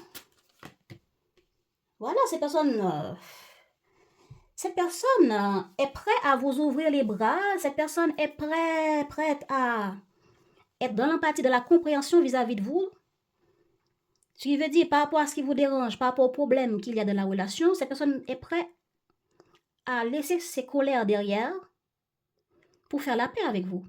Voilà, cette personne est prête à vous ouvrir les bras. Cette personne est prête à être dans l'empathie, dans la compréhension vis-à-vis de vous. Ce qui veut dire, par rapport à ce qui vous dérange, par rapport aux problèmes qu'il y a dans la relation, cette personne est prête à laisser ses colères derrière pour faire la paix avec vous.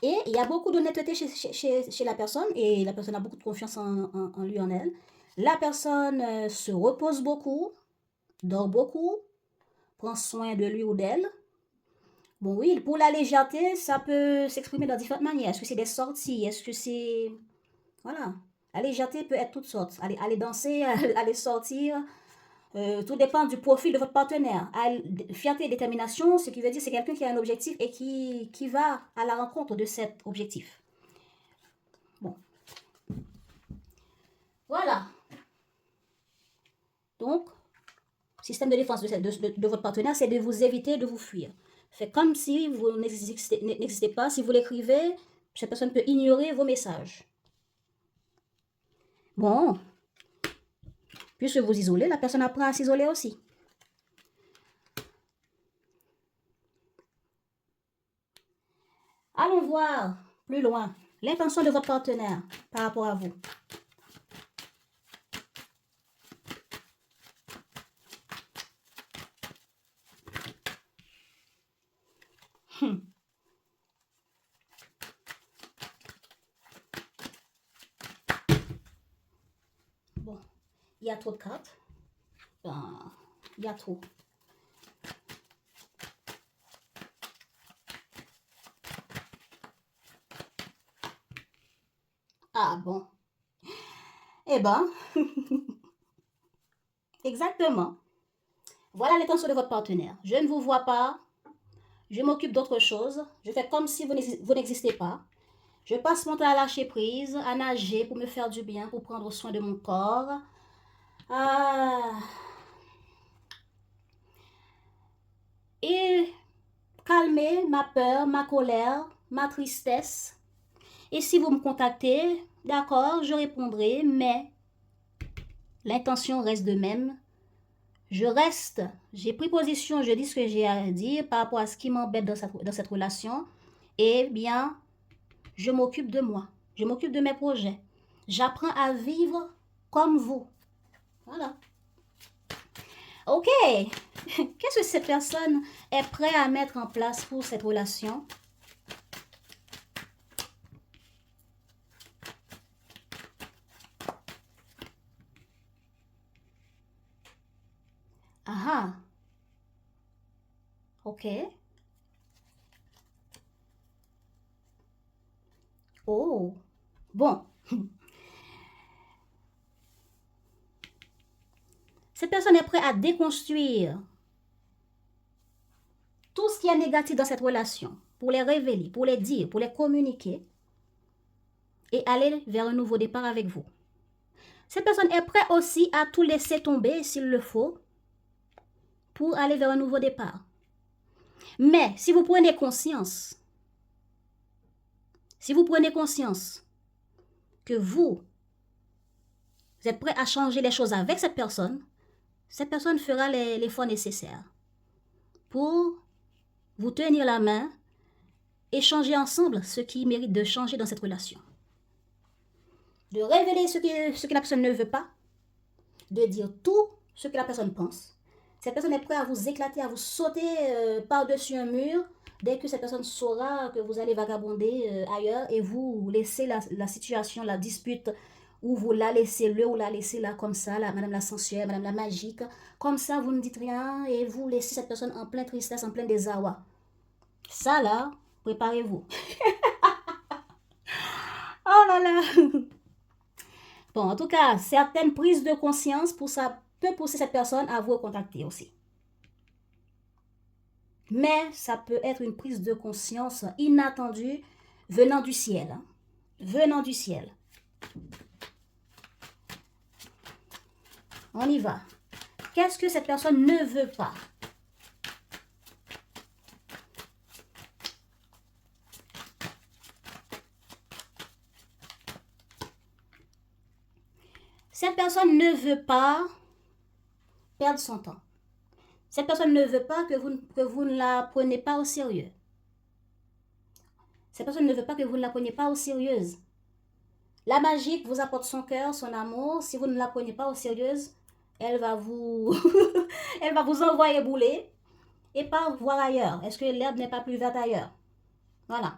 Et il y a beaucoup d'honnêteté chez la personne, et la personne a beaucoup de confiance en lui, en elle. La personne se repose beaucoup, dort beaucoup, prend soin de lui ou d'elle. Bon oui, pour la légèreté, ça peut s'exprimer dans différentes manières. Est-ce que c'est des sorties? Est-ce que c'est... Voilà. La légèreté peut être toutes sortes. Aller danser, aller sortir. Tout dépend du profil de votre partenaire. Fierté et détermination, ce qui veut dire c'est quelqu'un qui a un objectif et qui va à la rencontre de cet objectif. Bon. Voilà. Donc, système de défense de votre partenaire, c'est de vous éviter, de vous fuir. Fait comme si vous n'existez pas. Si vous l'écrivez, cette personne peut ignorer vos messages. Bon. Puisque vous isolez, la personne apprend à s'isoler aussi. Allons voir plus loin l'intention de votre partenaire par rapport à vous. Bon, il y a trop de cartes. Il y a trop. Ah bon. Eh ben, exactement. Voilà l'intention de votre partenaire. Je ne vous vois pas. Je m'occupe d'autre chose. Je fais comme si vous n'existez pas. Je passe mon temps à lâcher prise, à nager pour me faire du bien, pour prendre soin de mon corps. Et calmer ma peur, ma colère, ma tristesse. Et si vous me contactez, d'accord, je répondrai, mais l'intention reste de même. J'ai pris position, je dis ce que j'ai à dire par rapport à ce qui m'embête dans cette relation. Et bien, je m'occupe de moi. Je m'occupe de mes projets. J'apprends à vivre comme vous. Voilà. Ok. Qu'est-ce que cette personne est prête à mettre en place pour cette relation? Ah, ok. Oh, bon. Cette personne est prête à déconstruire tout ce qui est négatif dans cette relation, pour les révéler, pour les dire, pour les communiquer et aller vers un nouveau départ avec vous. Cette personne est prête aussi à tout laisser tomber s'il le faut pour aller vers un nouveau départ. Mais si vous prenez conscience que vous êtes prêt à changer les choses avec cette personne fera l'effort nécessaire pour vous tenir la main et changer ensemble ce qui mérite de changer dans cette relation. De révéler ce que la personne ne veut pas, de dire tout ce que la personne pense. Cette personne est prête à vous éclater, à vous sauter par-dessus un mur dès que cette personne saura que vous allez vagabonder ailleurs et vous laissez la situation, la dispute, ou vous la laissez ou la laissez là comme ça, madame la sensuelle, madame la magique, comme ça vous ne dites rien et vous laissez cette personne en pleine tristesse, en plein désarroi. Ça là, préparez-vous. Oh là là. Bon, en tout cas, certaines prises de conscience pour ça peut pousser cette personne à vous contacter aussi. Mais ça peut être une prise de conscience inattendue venant du ciel. Venant du ciel. On y va. Qu'est-ce que cette personne ne veut pas? Cette personne ne veut pas perdre son temps. Cette personne ne veut pas que vous ne la preniez pas au sérieux. Cette personne ne veut pas que vous ne la preniez pas au sérieux. La magique vous apporte son cœur, son amour. Si vous ne la prenez pas au sérieux, elle va vous, elle va vous envoyer bouler et pas voir ailleurs. Est-ce que l'herbe n'est pas plus verte ailleurs? Voilà.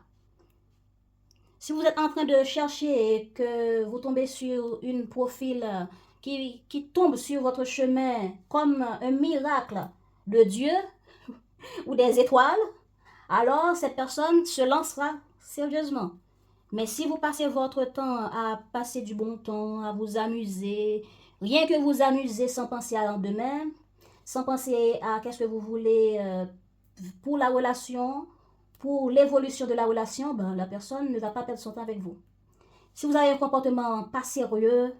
Si vous êtes en train de chercher et que vous tombez sur une profil qui tombe sur votre chemin comme un miracle de Dieu ou des étoiles, alors cette personne se lancera sérieusement. Mais si vous passez votre temps à passer du bon temps, à vous amuser, rien que vous amuser sans penser à demain, sans penser à qu'est-ce que vous voulez pour la relation, pour l'évolution de la relation, ben, la personne ne va pas perdre son temps avec vous. Si vous avez un comportement pas sérieux,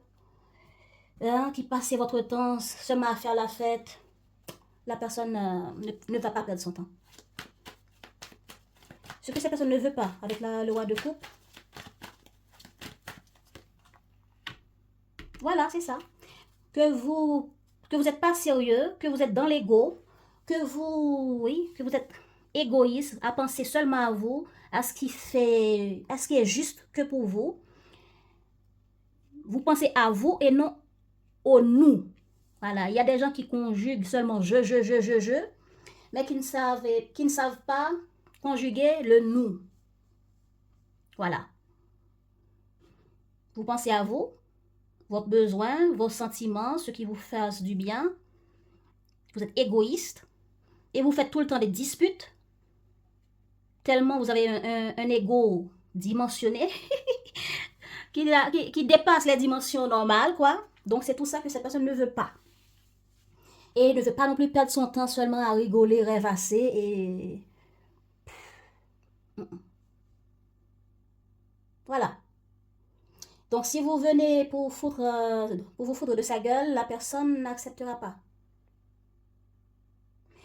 qui passez votre temps seulement à faire la fête, la personne ne va pas perdre son temps. Ce que cette personne ne veut pas avec le roi de coupe, voilà, c'est ça. Que vous n'êtes pas sérieux, que vous êtes dans l'ego, que vous êtes égoïste, à penser seulement à vous, à ce qui est juste que pour vous. Vous pensez à vous et non au nous. Voilà, il y a des gens qui conjuguent seulement je, mais qui ne savent pas conjuguer le nous. Voilà. Vous pensez à vous, votre besoin, vos sentiments, ce qui vous fasse du bien. Vous êtes égoïste et vous faites tout le temps des disputes. Tellement vous avez un ego dimensionné qui dépasse les dimensions normales, quoi. Donc c'est tout ça que cette personne ne veut pas. Et ne veut pas non plus perdre son temps seulement à rigoler, rêvasser et... Voilà. Donc si vous venez pour vous foutre de sa gueule, la personne n'acceptera pas.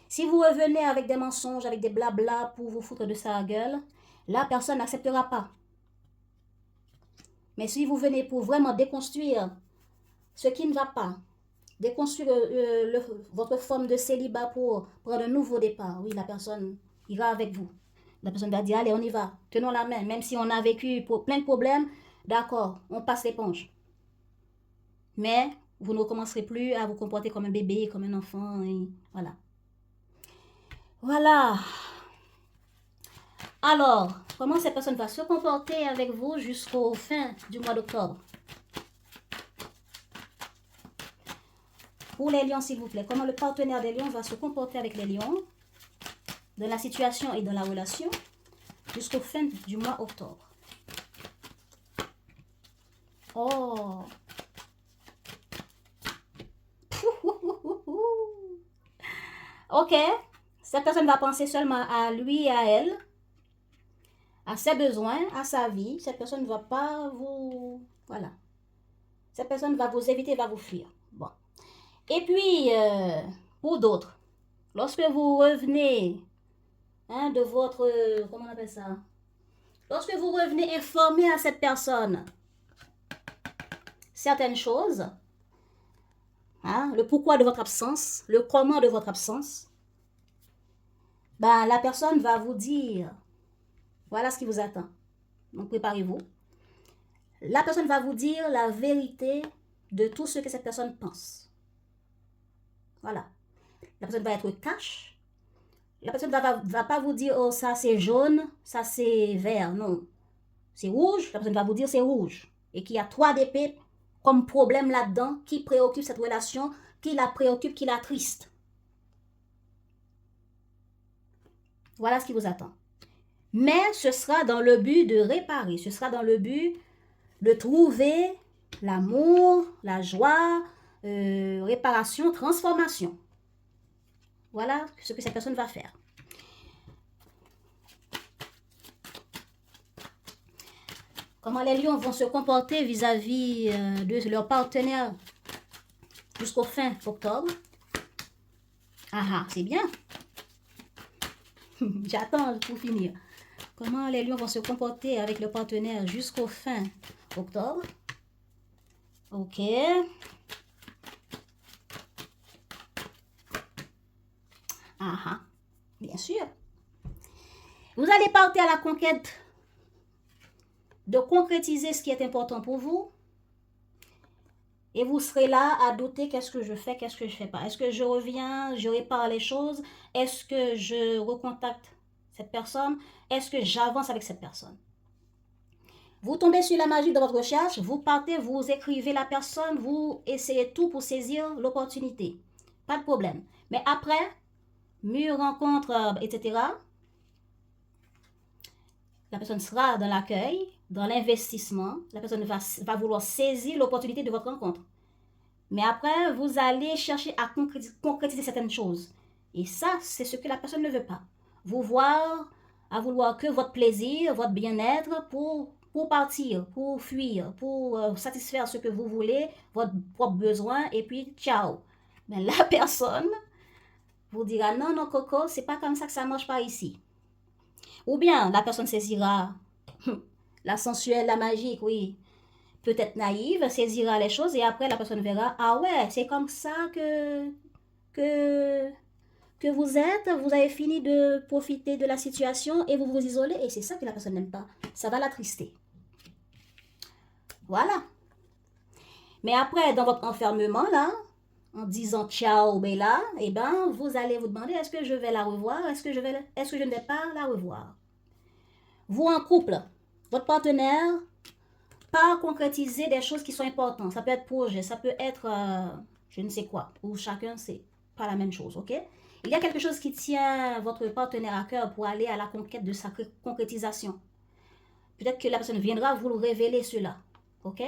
Si vous revenez avec des mensonges, avec des blabla pour vous foutre de sa gueule, la personne n'acceptera pas. Mais si vous venez pour vraiment déconstruire ce qui ne va pas, déconstruire votre forme de célibat pour prendre un nouveau départ, oui, la personne ira avec vous. La personne va dire, allez, on y va, tenons la main, même si on a vécu plein de problèmes, d'accord, on passe l'éponge. mais vous ne recommencerez plus à vous comporter comme un bébé, comme un enfant, et voilà. Voilà. Alors, comment cette personne va se comporter avec vous jusqu'au fin du mois d'octobre? Pour les lions, s'il vous plaît, comment le partenaire des lions va se comporter avec les lions dans la situation et dans la relation jusqu'au fin du mois d'octobre? Oh! Ok, cette personne va penser seulement à lui et à elle, à ses besoins, à sa vie. Cette personne ne va pas vous... Voilà. Cette personne va vous éviter, va vous fuir. Bon. Et puis, pour d'autres, lorsque vous revenez de votre... comment on appelle ça? Lorsque vous revenez informer à cette personne certaines choses, le pourquoi de votre absence, le comment de votre absence, ben, la personne va vous dire, voilà ce qui vous attend. Donc, préparez-vous. La personne va vous dire la vérité de tout ce que cette personne pense. Voilà. La personne va être cash. La personne ne va pas vous dire, oh, ça c'est jaune, ça c'est vert. Non. C'est rouge. La personne va vous dire c'est rouge. Et qu'il y a 3 d'épée comme problème là-dedans qui préoccupe cette relation, qui la préoccupe, qui la triste. Voilà ce qui vous attend. Mais ce sera dans le but de réparer. Ce sera dans le but de trouver l'amour, la joie, réparation, transformation. Voilà ce que cette personne va faire. Comment les lions vont se comporter vis-à-vis de leur partenaire jusqu'au fin octobre. Ah, c'est bien. J'attends pour finir. Comment les lions vont se comporter avec leur partenaire jusqu'au fin octobre. Ok. Ah, bien sûr. Vous allez partir à la conquête de concrétiser ce qui est important pour vous. Et vous serez là à douter qu'est-ce que je fais, qu'est-ce que je fais pas. Est-ce que je reviens, je répare les choses? Est-ce que je recontacte cette personne? Est-ce que j'avance avec cette personne? Vous tombez sur la magie de votre recherche, vous partez, vous écrivez la personne, vous essayez tout pour saisir l'opportunité. Pas de problème. Mais après, mûre rencontre, etc., la personne sera dans l'accueil, dans l'investissement. La personne va vouloir saisir l'opportunité de votre rencontre. Mais après, vous allez chercher à concrétiser certaines choses. Et ça, c'est ce que la personne ne veut pas. Vous voir, à vouloir que votre plaisir, votre bien-être pour partir, pour fuir, pour satisfaire ce que vous voulez, votre propre besoin, et puis ciao. Mais la personne vous dira non, non, Coco, c'est pas comme ça que ça marche pas ici. Ou bien la personne saisira la sensuelle, la magique, oui, peut-être naïve, saisira les choses et après la personne verra, ah ouais, c'est comme ça que vous êtes, vous avez fini de profiter de la situation et vous vous isolez et c'est ça que la personne n'aime pas. Ça va l'attrister. Voilà. Mais après, dans votre enfermement là, en disant ciao Bella, eh ben, vous allez vous demander est-ce que je vais la revoir, est-ce que je ne vais pas la revoir. Vous en couple, votre partenaire pas concrétiser des choses qui sont importantes. Ça peut être projet, ça peut être je ne sais quoi. Pour chacun, c'est pas la même chose, ok? Il y a quelque chose qui tient votre partenaire à cœur pour aller à la conquête de sa concrétisation. Peut-être que la personne viendra vous le révéler cela, ok?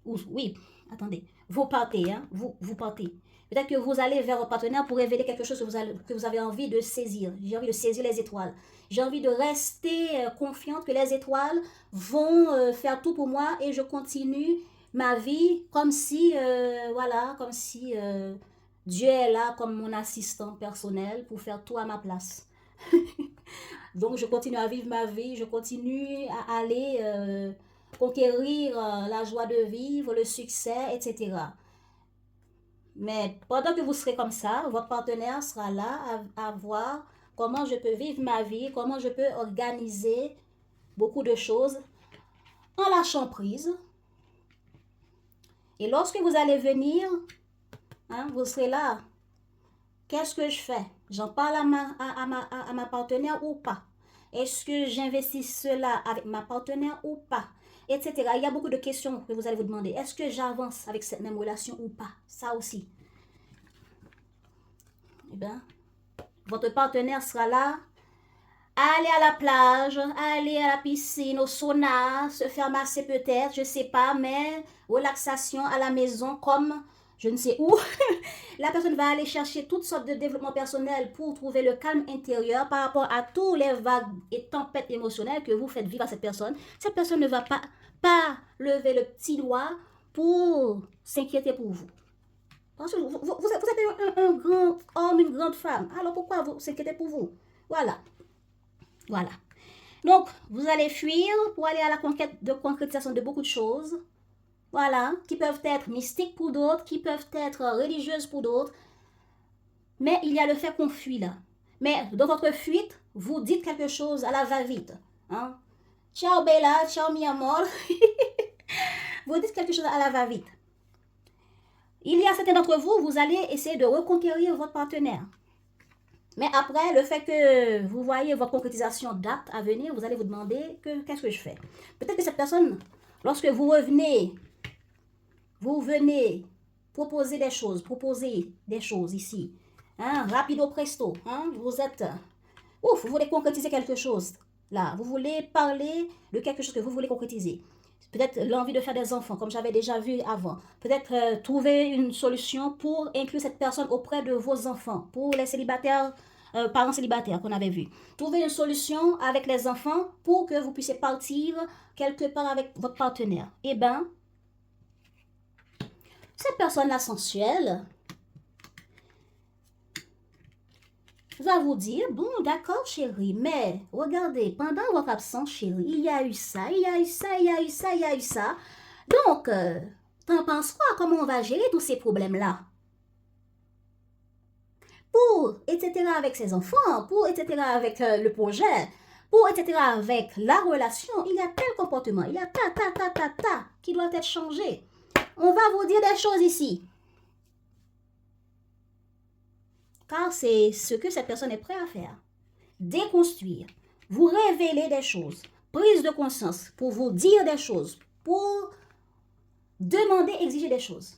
Oui, attendez. Vous partez, hein? Vous partez. Peut-être que vous allez vers votre partenaire pour révéler quelque chose que vous avez envie de saisir. J'ai envie de saisir les étoiles. J'ai envie de rester confiante que les étoiles vont faire tout pour moi et je continue ma vie comme si, voilà, comme si Dieu est là comme mon assistant personnel pour faire tout à ma place. Donc, je continue à vivre ma vie, je continue à aller conquérir la joie de vivre, le succès, etc. Mais pendant que vous serez comme ça, votre partenaire sera là à voir comment je peux vivre ma vie, comment je peux organiser beaucoup de choses en lâchant prise, Et lorsque vous allez venir, hein, vous serez là. Qu'est-ce que je fais? J'en parle à ma partenaire ou pas? Est-ce que j'investis cela avec ma partenaire ou pas? Etc. Il y a beaucoup de questions que vous allez vous demander. Est-ce que j'avance avec cette même relation ou pas? Ça aussi. Eh bien, votre partenaire sera là. Aller à la plage, aller à la piscine, au sauna, se faire masser peut-être, je ne sais pas, mais relaxation à la maison comme je ne sais où. La personne va aller chercher toutes sortes de développement personnel pour trouver le calme intérieur par rapport à tous les vagues et tempêtes émotionnelles que vous faites vivre à cette personne. Cette personne ne va pas lever le petit doigt pour s'inquiéter pour vous. Parce que vous êtes un grand homme, une grande femme. Alors pourquoi vous s'inquiétez pour vous? Voilà. Voilà. Donc, vous allez fuir pour aller à la conquête de concrétisation de beaucoup de choses. Voilà, qui peuvent être mystiques pour d'autres, qui peuvent être religieuses pour d'autres. Mais il y a le fait qu'on fuit là. Mais dans votre fuite, vous dites quelque chose à la va-vite. Hein? Ciao Bella, ciao mi amor. Vous dites quelque chose à la va-vite. Il y a certains d'entre vous, vous allez essayer de reconquérir votre partenaire. Mais après, le fait que vous voyez votre concrétisation d'acte à venir, vous allez vous demander qu'est-ce que je fais. Peut-être que cette personne, lorsque vous venez proposer des choses ici. Hein, rapido presto. Hein, vous êtes, vous voulez concrétiser quelque chose. Là, vous voulez parler de quelque chose que vous voulez concrétiser. Peut-être l'envie de faire des enfants, comme j'avais déjà vu avant. Peut-être trouver une solution pour inclure cette personne auprès de vos enfants. Pour les célibataires, parents célibataires qu'on avait vu. Trouver une solution avec les enfants pour que vous puissiez partir quelque part avec votre partenaire. Eh bien, cette personne-là sensuelle va vous dire, bon, d'accord chérie, mais regardez, pendant votre absence chérie, il y a eu ça, il y a eu ça, il y a eu ça, il y a eu ça. Donc, t'en penses quoi? Comment on va gérer tous ces problèmes-là? Pour, etc. avec ses enfants, pour, etc. avec le projet, pour, etc. avec la relation, il y a tel comportement, il y a ta, qui doit être changé. On va vous dire des choses ici. Car c'est ce que cette personne est prête à faire. Déconstruire, vous révéler des choses, prise de conscience, pour vous dire des choses, pour demander, exiger des choses.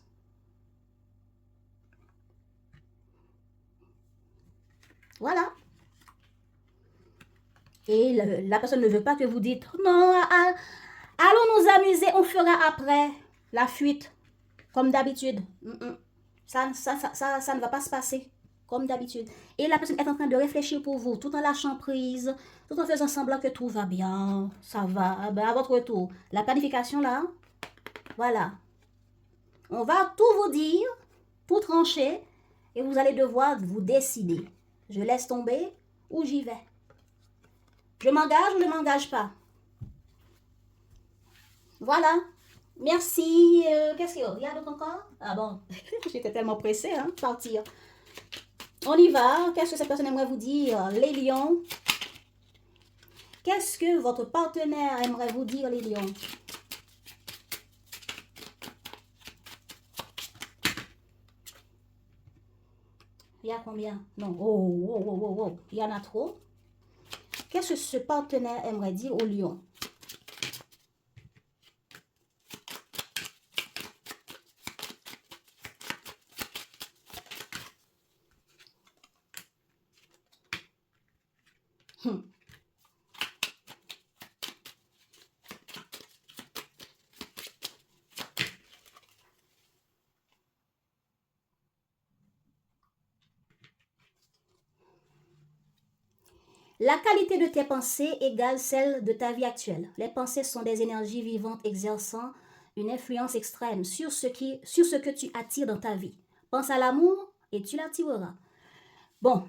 Voilà. Et la personne ne veut pas que vous dites, non, allons nous amuser, on fera après la fuite, comme d'habitude. Ça ne va pas se passer comme d'habitude. Et la personne est en train de réfléchir pour vous, tout en lâchant prise, tout en faisant semblant que tout va bien, ça va, ben à votre retour. La planification là, voilà. On va tout vous dire, tout trancher, et vous allez devoir vous décider. Je laisse tomber ou j'y vais. Je m'engage ou je ne m'engage pas. Voilà. Merci. Qu'est-ce qu'il y a d'autre encore? Ah bon, j'étais tellement pressée, hein, de partir. On y va. Qu'est-ce que cette personne aimerait vous dire? Les lions. Qu'est-ce que votre partenaire aimerait vous dire, les lions? Il y a combien? Non. Oh. Il y en a trop. Qu'est-ce que ce partenaire aimerait dire au lion? La qualité de tes pensées égale celle de ta vie actuelle. Les pensées sont des énergies vivantes exerçant une influence extrême sur ce que tu attires dans ta vie. Pense à l'amour et tu l'attireras. Bon,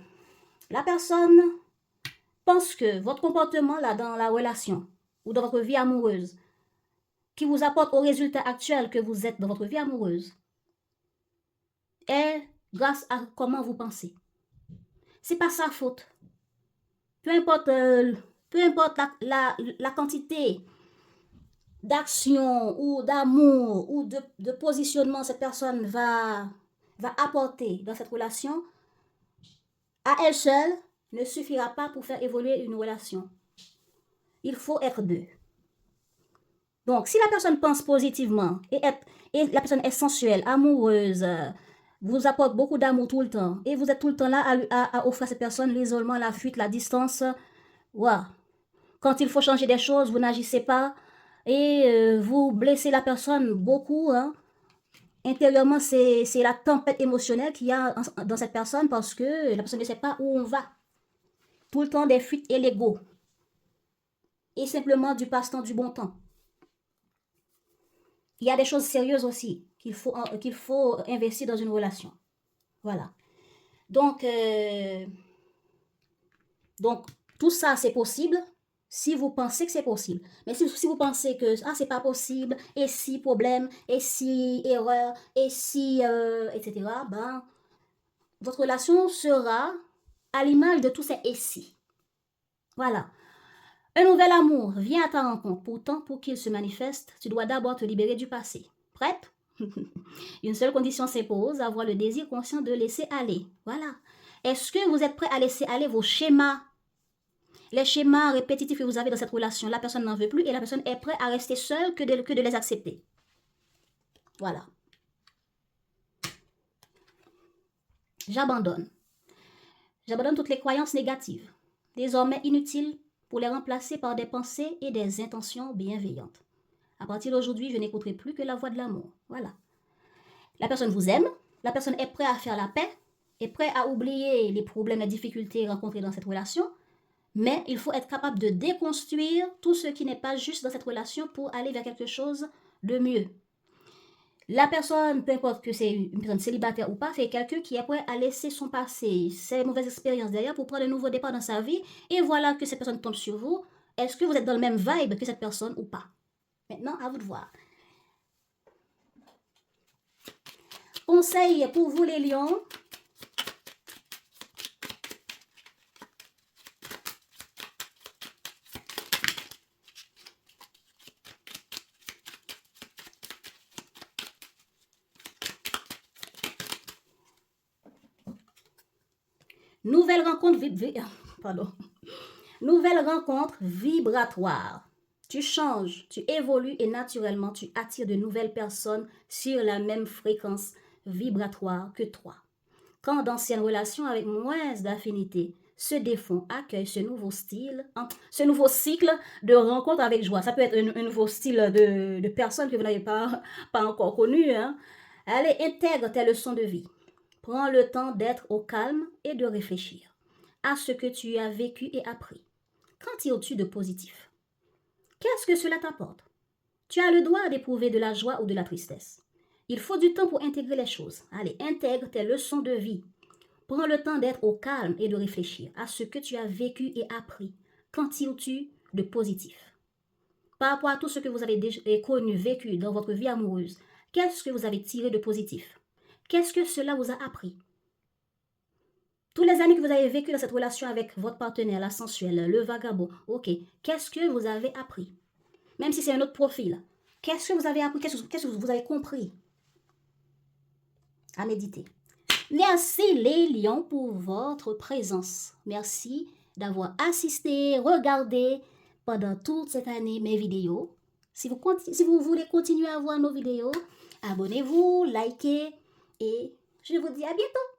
la personne pense que votre comportement là dans la relation ou dans votre vie amoureuse qui vous apporte au résultat actuel que vous êtes dans votre vie amoureuse est grâce à comment vous pensez. C'est pas sa faute. Peu importe la quantité d'action ou d'amour ou de positionnement cette personne va apporter dans cette relation, à elle seule, ne suffira pas pour faire évoluer une relation. Il faut être deux. Donc, si la personne pense positivement et la personne est sensuelle, amoureuse, vous apporte beaucoup d'amour tout le temps, et vous êtes tout le temps là à offrir à cette personne l'isolement, la fuite, la distance, wow. Quand il faut changer des choses, vous n'agissez pas et vous blessez la personne beaucoup. Hein. Intérieurement, c'est la tempête émotionnelle qu'il y a dans cette personne parce que la personne ne sait pas où on va. Tout le temps des fuites et l'ego. Et simplement du passe-temps, du bon temps. Il y a des choses sérieuses aussi qu'il faut investir dans une relation. Voilà. Donc tout ça, c'est possible si vous pensez que c'est possible. Mais si vous pensez que c'est pas possible, et si problème, et si erreur, et si etc., ben, votre relation sera à l'image de tous ces et si. Voilà. Un nouvel amour vient à ta rencontre. Pourtant, pour qu'il se manifeste, tu dois d'abord te libérer du passé. Prête? Une seule condition s'impose, avoir le désir conscient de laisser aller. Voilà. Est-ce que vous êtes prêt à laisser aller vos schémas? Les schémas répétitifs que vous avez dans cette relation, la personne n'en veut plus et la personne est prête à rester seule que de les accepter. Voilà. J'abandonne. J'abandonne toutes les croyances négatives, désormais inutiles, pour les remplacer par des pensées et des intentions bienveillantes. À partir d'aujourd'hui, je n'écouterai plus que la voix de l'amour. Voilà. La personne vous aime, la personne est prête à faire la paix, est prête à oublier les problèmes, les difficultés rencontrées dans cette relation, mais il faut être capable de déconstruire tout ce qui n'est pas juste dans cette relation pour aller vers quelque chose de mieux. La personne, peu importe que c'est une personne célibataire ou pas, c'est quelqu'un qui est prêt à laisser son passé, ses mauvaises expériences derrière pour prendre un nouveau départ dans sa vie. Et voilà que cette personne tombe sur vous. Est-ce que vous êtes dans le même vibe que cette personne ou pas? Maintenant, à vous de voir. Conseil pour vous les lions. Nouvelle rencontre vibratoire. Tu changes, tu évolues et naturellement tu attires de nouvelles personnes sur la même fréquence vibratoire que toi. Quand d'anciennes relations avec moins d'affinité se défont, accueille ce nouveau cycle de rencontre avec joie. Ça peut être un nouveau style de personnes que vous n'avez pas encore connues. Hein. Allez, intègre tes leçons de vie. Prends le temps d'être au calme et de réfléchir à ce que tu as vécu et appris. Qu'en tires-tu de positif? Qu'est-ce que cela t'apporte? Tu as le droit d'éprouver de la joie ou de la tristesse. Il faut du temps pour intégrer les choses. Allez, intègre tes leçons de vie. Prends le temps d'être au calme et de réfléchir à ce que tu as vécu et appris. Qu'en tires-tu de positif? Par rapport à tout ce que vous avez déjà connu, vécu dans votre vie amoureuse, qu'est-ce que vous avez tiré de positif? Qu'est-ce que cela vous a appris? Tous les années que vous avez vécu dans cette relation avec votre partenaire, la sensuelle, le vagabond, ok, qu'est-ce que vous avez appris? Même si c'est un autre profil, qu'est-ce que vous avez appris? Qu'est-ce que vous avez compris? À méditer. Merci les lions pour votre présence. Merci d'avoir assisté, regardé pendant toute cette année mes vidéos. Si vous voulez continuer à voir nos vidéos, abonnez-vous, likez et je vous dis à bientôt.